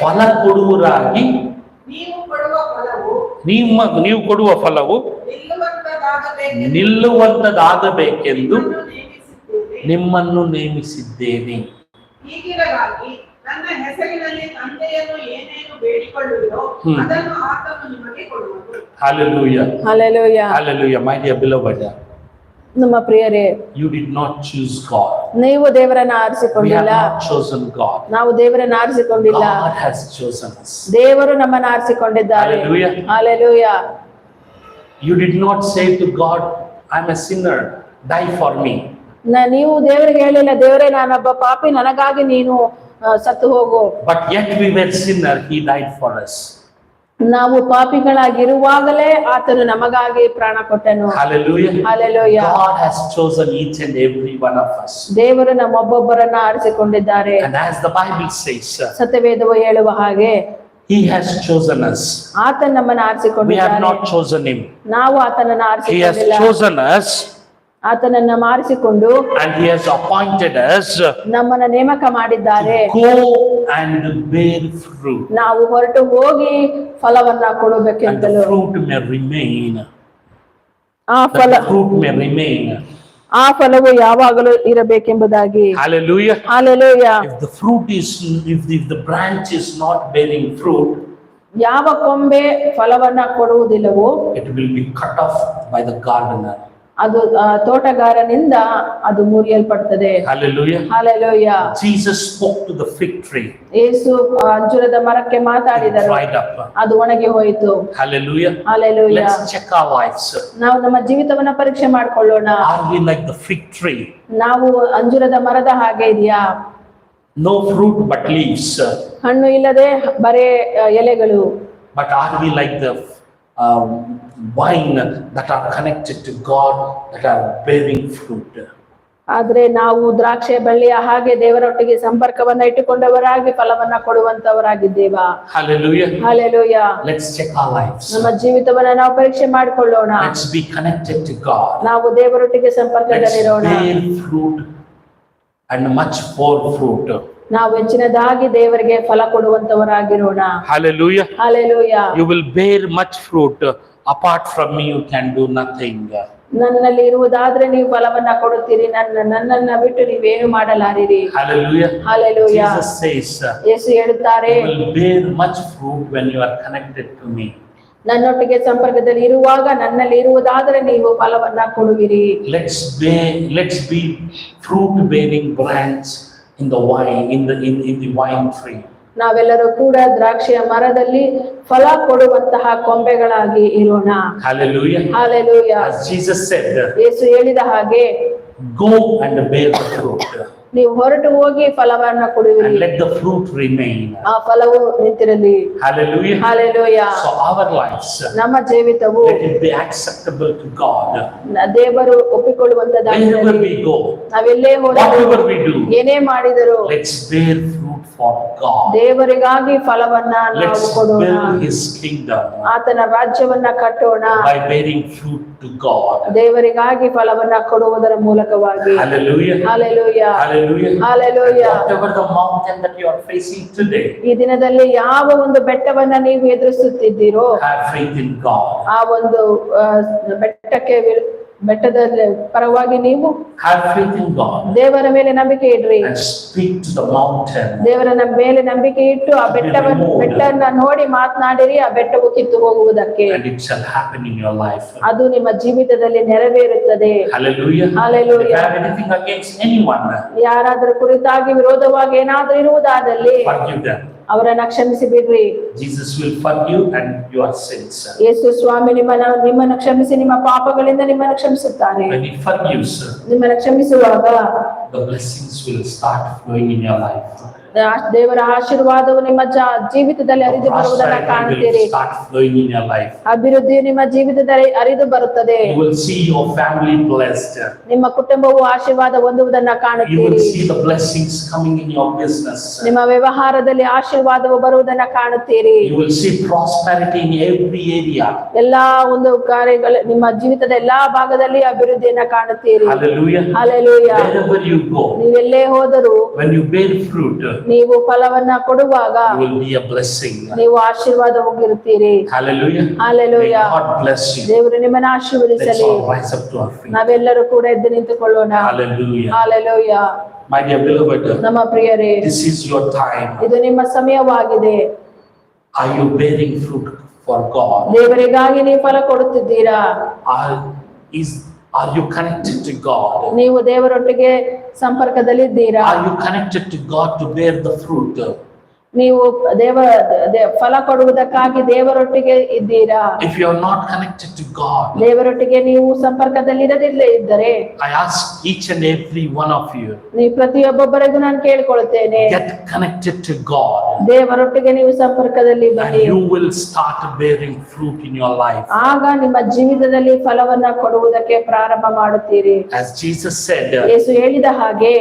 ಫಲ ಕೊಡುವರಾಗಿ, ನೀವು ಕೊಡುವ ಫಲವು ನಿಲ್ಲುವಂತದಾಗಬೇಕೆಂದು ನಿಮ್ಮನ್ನು ನೇಮಿಸಿದ್ದೇನೆ. ಹೀಗಿರಲಾಗಿ ನನ್ನ ಹೆಸರಿನಲ್ಲಿ ತಂದೆಯನ್ನು ಏನೇನು ಬೇಡಿಕೊಳ್ಳುವಿರೋ ಅದನ್ನು ಆತನು ನಿಮಗೆ ಕೊಡುವನು. Hallelujah. Hallelujah. Hallelujah. My dear beloved, ನಮ್ಮ ಪ್ರಿಯರೇ, you did not choose God. ನೀವು ದೇವರನ್ನ We have ಆರಿಸಿಕೊಂಡಿಲ್ಲ. not chosen God. ನಾವು ದೇವರನ್ನ ಆರಿಸಿಕೊಂಡಿಲ್ಲ. God has chosen us. ದೇವರು ನಮ್ಮನ್ನ ಆರಿಸಿಕೊಂಡಿದ್ದಾರೆ. Hallelujah. Hallelujah. You did not say to God, I'm a sinner, die for me. ನೀವು ದೇವರಿಗೆ ಹೇಳಿಲ್ಲ, ದೇವರೇ ನಾನೊಬ್ಬ ಪಾಪಿ, ನನಗಾಗಿ ನೀನು ಸತ್ತು ಹೋಗು. But yet we were sinner, He died for us. ನಾವು ಪಾಪಿಗಳಾಗಿರುವಾಗಲೇ ಆತನು ನಮಗಾಗಿ ಪ್ರಾಣ ಕೊಟ್ಟನು. Hallelujah. Hallelujah. God has chosen each and every one of us. ದೇವರು ನಮ್ಮೊಬ್ಬೊಬ್ಬರನ್ನ ಆರಿಸಿಕೊಂಡಿದ್ದಾರೆ. And as the Bible says, ಸತ್ಯವೇದವು ಹೇಳುವ ಹಾಗೆ He has chosen us. ಆತನು ನಮ್ಮನ್ನ We have ಆರಿಸಿಕೊಂಡಿದ್ದಾನೆ. not chosen Him. ನಾವು ಆತನನ್ನ He has ಆರಿಸಿಕೊಂಡಿಲ್ಲ. chosen us ಆತನನ್ನ ಆರಿಸಿಕೊಂಡು and He has appointed us ನಮ್ಮನ್ನ ನೇಮಕ ಮಾಡಿದ್ದಾರೆ. to go and bear fruit. ನಾವು ಹೊರಟು ಹೋಗಿ ಫಲವನ್ನ And ಕೊಡಬೇಕೆಂತಲೂ, the fruit may remain. ಆ ಫಲ The fruit may remain. ಆ ಫಲವು ಯಾವಾಗಲೂ ಇರಬೇಕೆಂಬುದಾಗಿ. Hallelujah. Hallelujah. If the branch is not bearing fruit, ಯಾವ ಕೊಂಬೆ ಫಲವನ್ನ ಕೊಡುವುದಿಲ್ಲವೋ it will be cut off by the gardener. ಅದು ತೋಟಗಾರನಿಂದ ಅದು ಮುರಿಯಲ್ಪಡುತ್ತದೆ. Hallelujah. Hallelujah. Jesus spoke to the fig tree. ಯೇಸು ಅಂಜೂರದ ಮರಕ್ಕೆ It ಮಾತಾಡಿದರು, dried up. ಅದು ಒಣಗಿ ಹೋಯಿತು. Hallelujah. Hallelujah. Let's check our lives. ನಾವು ನಮ್ಮ ಜೀವಿತವನ್ನ ಪರೀಕ್ಷೆ ಮಾಡ್ಕೊಳ್ಳೋಣ. Are we like the fig tree? ನಾವು ಅಂಜೂರದ ಮರದ ಹಾಗೆ ಇದೆಯಾ? No fruit but leaves. ಹಣ್ಣು ಇಲ್ಲದೆ ಬರೇ ಎಲೆಗಳು. But are we like the vine that are connected to God, that are bearing fruit? ಆದ್ರೆ ನಾವು ದ್ರಾಕ್ಷೆ ಬಳ್ಳಿಯ ಹಾಗೆ ದೇವರೊಟ್ಟಿಗೆ ಸಂಪರ್ಕವನ್ನ ಇಟ್ಟುಕೊಂಡವರಾಗಿ ಫಲವನ್ನ ಕೊಡುವಂತವರಾಗಿದ್ದೇವಾ? Hallelujah. Hallelujah. Let's check our lives. ನಮ್ಮ ಜೀವಿತವನ್ನ ನಾವು ಪರೀಕ್ಷೆ ಮಾಡಿಕೊಳ್ಳೋಣ. Let's be connected to God. ನಾವು ದೇವರೊಟ್ಟಿಗೆ Let's ಸಂಪರ್ಕದಲ್ಲಿರೋಣ. bear fruit and much more fruit. ನಾವು ಹೆಚ್ಚಿನದಾಗಿ ದೇವರಿಗೆ ಫಲ ಕೊಡುವಂತವರಾಗಿರೋಣ. Hallelujah. Hallelujah. You will bear much fruit. Apart from me, you can do nothing. ನನ್ನಲ್ಲಿ ಇರುವುದಾದ್ರೆ ನೀವು ಫಲವನ್ನ ಕೊಡುತ್ತೀರಿ, ನನ್ನನ್ನ ಬಿಟ್ಟು ನೀವೇನು ಮಾಡಲಾರಿರಿ. Hallelujah. ಹಲ್ಲೆಲೂಯಾ. Jesus says, ಯೇಸು ಹೇಳುತ್ತಾರೆ, you will bear much fruit when you are connected to me. ನನ್ನೊಟ್ಟಿಗೆ ಸಂಪರ್ಕದಲ್ಲಿ ಇರುವಾಗ ನನ್ನಲ್ಲಿ ಇರುವುದಾದರೆ ನೀವು ಫಲವನ್ನ ಕೊಡುವಿರಿ. Let's be fruit bearing branch in the vine, in the vine tree. ನಾವೆಲ್ಲರೂ ಕೂಡ ದ್ರಾಕ್ಷಿಯ ಮರದಲ್ಲಿ ಫಲ ಕೊಡುವಂತಹ ಕೊಂಬೆಗಳಾಗಿ ಇರೋಣ. Hallelujah. Hallelujah. As Jesus said, ಯೇಸು ಹೇಳಿದ ಹಾಗೆ go and bear the fruit ನೀವು ಹೊರಟು ಹೋಗಿ ಫಲವನ್ನ ಕೊಡುವಿರಿ, and let the fruit remain. ಆ ಫಲವು ನಿಂತಿರಲಿ. Hallelujah. Hallelujah. So our lives, ನಮ್ಮ ಜೀವಿತವು let it be acceptable to God. ದೇವರು ಒಪ್ಪಿಕೊಳ್ಳುವಂತದ್ದಾಗಿರಲಿ. Wherever we go, ನಾವೆಲ್ಲೇ ಹೋದರೂ whatever we do, ಏನೇ ಮಾಡಿದರೂ let's bear fruit for God. ದೇವರಿಗಾಗಿ ಫಲವನ್ನ ನಾವು Let's ಕೊಡೋಣ. build His kingdom ಆತನ ರಾಜ್ಯವನ್ನ ಕಟ್ಟೋಣ. by bearing fruit to God. ದೇವರಿಗಾಗಿ ಫಲವನ್ನ ಕೊಡುವುದರ ಮೂಲಕವಾಗಿ. Hallelujah. Hallelujah. Hallelujah. Hallelujah. Whatever the mountain that you are facing today, ಈ ದಿನದಲ್ಲಿ ಯಾವ ಒಂದು ಬೆಟ್ಟವನ್ನ ನೀವು ಎದುರಿಸುತ್ತಿದ್ದೀರೋ have faith in God. ಆ ಒಂದು ಬೆಟ್ಟದ ಪರವಾಗಿ ನೀವು Have faith in God ದೇವರ ಮೇಲೆ ನಂಬಿಕೆ ಇಡ್ರಿ. and speak to the mountain. ದೇವರ ಮೇಲೆ ನಂಬಿಕೆ ಇಟ್ಟು ಆ ಬೆಟ್ಟವನ್ನ ನೋಡಿ ಮಾತನಾಡಿರಿ, ಆ ಬೆಟ್ಟವು ಕಿತ್ತು ಹೋಗುವುದಕ್ಕೆ. And it shall happen in your life. ಅದು ನಿಮ್ಮ ಜೀವಿತದಲ್ಲಿ ನೆರವೇರುತ್ತದೆ. Hallelujah. Hallelujah. If you have anything against anyone, ಯಾರಾದರೂ ಕುರಿತಾಗಿ ವಿರೋಧವಾಗಿ ಏನಾದರೂ ಇರುವುದಾದಲ್ಲಿ forgive them. ಅವರನ್ನ ಕ್ಷಮಿಸಿ ಬಿಡ್ರಿ. Jesus will forgive and your sins. ಯೇಸು ಸ್ವಾಮಿ ನಿಮ್ಮನ್ನ ಕ್ಷಮಿಸಿ ನಿಮ್ಮ ಪಾಪಗಳಿಂದ ನಿಮ್ಮನ್ನ ಕ್ಷಮಿಸುತ್ತಾರೆ. When He forgives, ನಿಮ್ಮನ್ನ ಕ್ಷಮಿಸುವಾಗ the blessings will start flowing in your life. ದೇವರ ಆಶೀರ್ವಾದವು ನಿಮ್ಮ ಜೀವಿತದಲ್ಲಿ ಹರಿದು ಬರುವುದನ್ನ ಕಾಣ್ತೀರಿ. Will start flowing in your life. ಅಭಿವೃದ್ಧಿ ನಿಮ್ಮ ಜೀವಿತದಲ್ಲಿ ಹರಿದು ಬರುತ್ತದೆ. You will see your family blessed. ನಿಮ್ಮ ಕುಟುಂಬವು ಆಶೀರ್ವಾದ ಹೊಂದುವುದನ್ನ You will ಕಾಣುತ್ತೀರಿ. see the blessings coming in your business. ನಿಮ್ಮ ವ್ಯವಹಾರದಲ್ಲಿ ಆಶೀರ್ವಾದವು ಬರುವುದನ್ನ ಕಾಣುತ್ತೀರಿ. You will see prosperity in every area. ಎಲ್ಲಾ ಒಂದು ಕಾರ್ಯಗಳು ನಿಮ್ಮ ಜೀವಿತದ ಎಲ್ಲಾ ಭಾಗದಲ್ಲಿ ಅಭಿವೃದ್ಧಿಯನ್ನ ಕಾಣುತ್ತೀರಿ. Hallelujah. Hallelujah. Wherever you go, ನೀವೆಲ್ಲೇ ಹೋದರೂ when you bear fruit, ನೀವು ಫಲವನ್ನ ಕೊಡುವಾಗ you will be a blessing. ನೀವು ಆಶೀರ್ವಾದವಾಗಿರುತ್ತೀರಿ. Hallelujah. Hallelujah. May God bless you. ದೇವರು ನಿಮ್ಮನ್ನ Let's ಆಶೀರ್ವದಿಸಲಿ. all rise up to our feet. ನಾವೆಲ್ಲರೂ ಕೂಡ ಎದ್ದು ನಿಂತುಕೊಳ್ಳೋಣ. Hallelujah. Hallelujah. My dear beloved, ನಮ್ಮ ಪ್ರಿಯರೇ, this is your time. ಇದು ನಿಮ್ಮ ಸಮಯವಾಗಿದೆ. Are you bearing fruit for God? ದೇವರಿಗಾಗಿ ನೀವು ಫಲ ಕೊಡುತ್ತಿದ್ದೀರಾ? Are you connected to God? ನೀವು ದೇವರೊಟ್ಟಿಗೆ ಸಂಪರ್ಕದಲ್ಲಿದ್ದೀರಾ? Are you connected to God to bear the fruit? ನೀವು ಫಲ ಕೊಡುವುದಕ್ಕಾಗಿ ದೇವರೊಟ್ಟಿಗೆ ಇದ್ದೀರಾ? If you are not connected to God, ದೇವರೊಟ್ಟಿಗೆ ನೀವು ಸಂಪರ್ಕದಲ್ಲಿರದಿಲ್ಲೇ ಇದ್ದರೆ, I ask each and every one of you, ನೀವು ಪ್ರತಿಯೊಬ್ಬೊಬ್ಬರಿಗೂ ನಾನು ಕೇಳಿಕೊಳ್ಳುತ್ತೇನೆ, get connected to God. ದೇವರೊಟ್ಟಿಗೆ ನೀವು ಸಂಪರ್ಕದಲ್ಲಿ And ಬನ್ನಿ. you will start bearing fruit in your life. ಆಗ ನಿಮ್ಮ ಜೀವಿತದಲ್ಲಿ ಫಲವನ್ನ ಕೊಡುವುದಕ್ಕೆ ಪ್ರಾರಂಭ ಮಾಡುತ್ತೀರಿ. As Jesus said, ಯೇಸು ಹೇಳಿದ ಹಾಗೆ,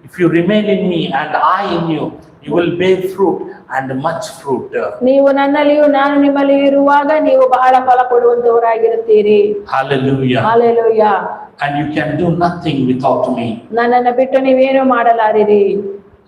if you remain in me and I in you, you will bear fruit and much fruit. ನೀವು ನನ್ನಲ್ಲಿಯೂ ನಾನು ನಿಮ್ಮಲ್ಲಿಯೂ ಇರುವಾಗ ನೀವು ಬಹಳ ಫಲ ಕೊಡುವಂತವರಾಗಿರುತ್ತೀರಿ. Hallelujah. Hallelujah. And you can do nothing without me. ನನ್ನನ್ನು ಬಿಟ್ಟು ನೀವೇನು ಮಾಡಲಾರಿರಿ.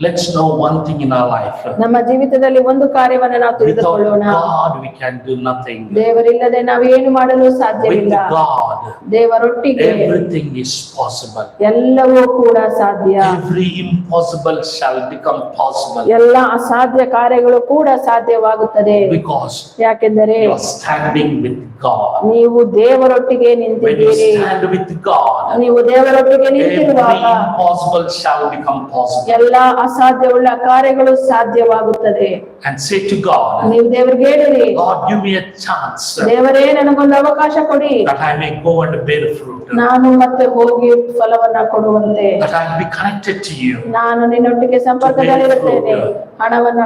Let's know one thing in our life. ನಮ್ಮ ಜೀವಿತದಲ್ಲಿ ಒಂದು ಕಾರ್ಯವನ್ನು ನಾವು Without ತಿಳಿದುಕೊಳ್ಳೋಣ. God, we can do nothing. ದೇವರಿಲ್ಲದೆ ನಾವು ಏನು ಮಾಡಲು ಸಾಧ್ಯವಿಲ್ಲ. With God, ದೇವರೊಟ್ಟಿಗೆ everything is possible. ಎಲ್ಲವೂ ಕೂಡ ಸಾಧ್ಯ. Every impossible shall become possible. ಎಲ್ಲ ಅಸಾಧ್ಯ ಕಾರ್ಯಗಳು ಕೂಡ ಸಾಧ್ಯವಾಗುತ್ತದೆ. Because ಯಾಕೆಂದರೆ you are standing with God. ನೀವು ದೇವರೊಟ್ಟಿಗೆ When you ನಿಂತಿದ್ದೀರಿ. stand with God, ನೀವು ದೇವರೊಟ್ಟಿಗೆ every ನಿಂತಿರುವಾಗ impossible shall become possible. ಎಲ್ಲ ಅಸಾಧ್ಯವುಳ್ಳ ಕಾರ್ಯಗಳು ಸಾಧ್ಯವಾಗುತ್ತದೆ. And say to God, ನೀವು ದೇವರಿಗೆ ಹೇಳಿರಿ, God, give me a chance ದೇವರೇ ನನಗೊಂದು ಅವಕಾಶ ಕೊಡಿ, that I may go and bear fruit. ನಾನು ಮತ್ತೆ ಹೋಗಿ ಫಲವನ್ನ ಕೊಡುವಂತೆ. That I will be connected to you. ನಾನು ನಿನ್ನೊಟ್ಟಿಗೆ ಸಂಪರ್ಕದಲ್ಲಿರುತ್ತೇನೆ, ಹಣವನ್ನ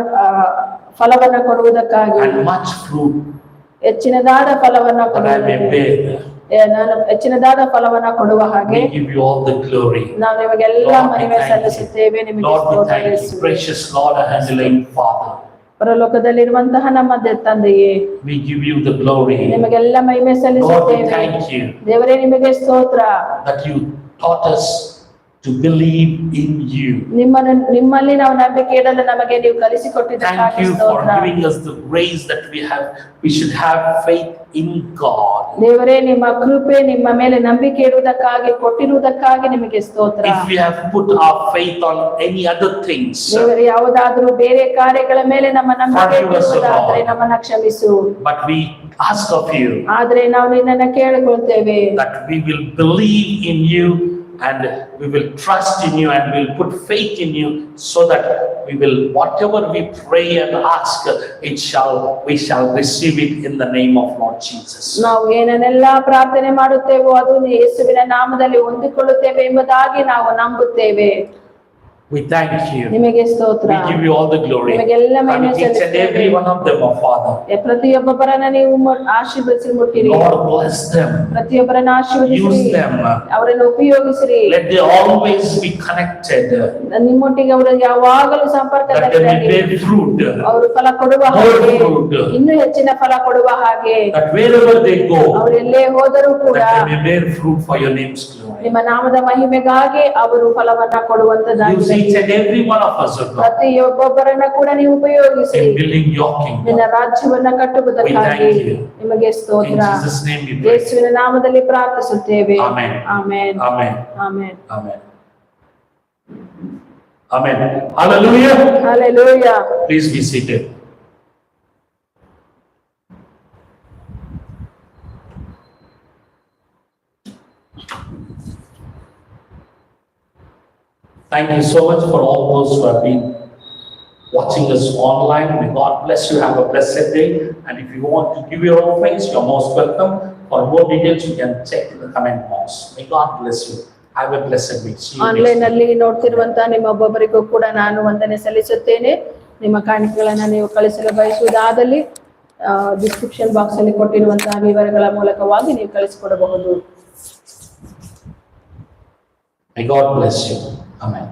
ಫಲವನ್ನ ಕೊಡುವುದಕ್ಕಾಗಿ, And much fruit ಹೆಚ್ಚಿನದಾದ ಫಲವನ್ನ that I may ಕೊಡುವುದಕ್ಕೆ. bear. ನಾನು ಹೆಚ್ಚಿನದಾದ ಫಲವನ್ನ ಕೊಡುವ ಹಾಗೆ We give you all the glory. ನಾವು ನಿಮಗೆಲ್ಲ Lord, we ಮಹಿಮೆ thank ಸಲ್ಲಿಸುತ್ತೇವೆ. you. ನಿಮಗೆ Lord, we ಸ್ತೋತ್ರ thank you. ಯೇಸುವೇ. Precious Lord, our handling Father. ಪರಲೋಕದಲ್ಲಿರುವಂತಹ ನಮ್ಮ ತಂದೆಯೇ, We give you the glory. ನಿಮಗೆಲ್ಲ ಮಹಿಮೆ Lord, we ಸಲ್ಲಿಸುತ್ತೇವೆ. thank you ದೇವರೇ ನಿಮಗೆ ಸ್ತೋತ್ರ. that you taught us to believe in you. ನಿಮ್ಮಲ್ಲಿ ನಾವು ನಂಬಿಕೆ ಇಡಲು ನಮಗೆ ನೀವು ಕಲಿಸಿಕೊಟ್ಟಿದ್ದಕ್ಕಾಗಿ Thank you for ಸ್ತೋತ್ರ. giving us the grace that we should have faith in God. ದೇವರೇ, ನಿಮ್ಮ ಕೃಪೆ, ನಿಮ್ಮ ಮೇಲೆ ನಂಬಿಕೆ ಇಡುವುದಕ್ಕಾಗಿ ಕೊಟ್ಟಿರುವುದಕ್ಕಾಗಿ ನಿಮಗೆ ಸ್ತೋತ್ರ. If we have put our faith on any other things, ದೇವರೇ, ಯಾವುದಾದರೂ ಬೇರೆ ಕಾರ್ಯಗಳ ಮೇಲೆ ನಮ್ಮ ನಂಬಿಕೆ Forgive us, O ಇಡುವುದಾದರೆ Lord. ನಮ್ಮನ್ನ ಕ್ಷಮಿಸು. but we ask of you ಆದ್ರೆ ನಾವು ನಿನ್ನನ್ನ ಕೇಳಿಕೊಳ್ತೇವೆ, that we will believe in you and we will trust in you and we'll put faith in you, so that we will, whatever we pray and ask, we shall receive it in the name of Lord Jesus. ನಾವು ಏನನ್ನೆಲ್ಲ ಪ್ರಾರ್ಥನೆ ಮಾಡುತ್ತೇವೋ ಅದು ಯೇಸುವಿನ ನಾಮದಲ್ಲಿ ಹೊಂದಿಕೊಳ್ಳುತ್ತೇವೆ ಎಂಬುದಾಗಿ ನಾವು ನಂಬುತ್ತೇವೆ. We thank you. ನಿಮಗೆ ಸ್ತೋತ್ರ. We give you all the glory. ನಿಮಗೆಲ್ಲ ಮಹಿಮೆ And each and ಸಲ್ಲಿಸುತ್ತೇವೆ. every one of them, our Father. ಪ್ರತಿಯೊಬ್ಬರನ್ನ ನೀವು ಆಶೀರ್ವದಿಸಿ ಮುಟ್ಟಿರಿ. Lord, bless them. ಪ್ರತಿಯೊಬ್ಬರನ್ನ ಆಶೀರ್ವದಿಸಿರಿ. Use them. ಅವರನ್ನು ಉಪಯೋಗಿಸಿರಿ. Let they always be connected. ನಿಮ್ಮೊಟ್ಟಿಗೆ ಅವರು ಯಾವಾಗಲೂ That they may ಸಂಪರ್ಕದಲ್ಲಿ bear fruit. ಅವರು ಫಲ ಕೊಡುವ More ಹಾಗೆ, fruit. ಇನ್ನೂ ಹೆಚ್ಚಿನ ಫಲ ಕೊಡುವ ಹಾಗೆ, That wherever they go, ಅವರೆಲ್ಲೇ ಹೋದರೂ ಕೂಡ that they may bear fruit for your name's glory. ನಿಮ್ಮ ನಾಮದ ಮಹಿಮೆಗಾಗಿ ಅವರು ಫಲವನ್ನ Use ಕೊಡುವಂತದ್ದಾಗಿದೆ. each and every one of us, O God, ಪ್ರತಿಯೊಬ್ಬೊಬ್ಬರನ್ನ ಕೂಡ ನೀವು ಉಪಯೋಗಿಸಿ in building your kingdom. ನಿನ್ನ ರಾಜ್ಯವನ್ನ ಕಟ್ಟುವುದಕ್ಕಾಗಿ We thank you. ನಿಮಗೆ In ಸ್ತೋತ್ರ. Jesus' name we pray. ಯೇಸುವಿನ ನಾಮದಲ್ಲಿ ಪ್ರಾರ್ಥಿಸುತ್ತೇವೆ. Amen. Amen. Amen. Amen. Amen. Amen. Hallelujah. Hallelujah. Please be seated. Thank you so much for all those who have been watching us online. May God bless you. Have a blessed day. And if you want to give your offerings, you're most welcome. For more details, you can check in the comment box. May God bless you. Have a blessed week. See you online next time. ಅಲ್ಲಿ ನೋಡ್ತಿರುವಂತ ನಿಮ್ಮೊಬ್ಬೊಬ್ಬರಿಗೂ ಕೂಡ ನಾನು ವಂದನೆ ಸಲ್ಲಿಸುತ್ತೇನೆ. ನಿಮ್ಮ ಕಾಣಿಕೆಗಳನ್ನ ನೀವು ಕಳಿಸಲು ಬಯಸುವುದಾದಲ್ಲಿ description box ಅಲ್ಲಿ ಕೊಟ್ಟಿರುವಂತಹ ವಿವರಗಳ ಮೂಲಕವಾಗಿ ನೀವು ಕಳಿಸಿಕೊಡಬಹುದು. May God bless you. Amen.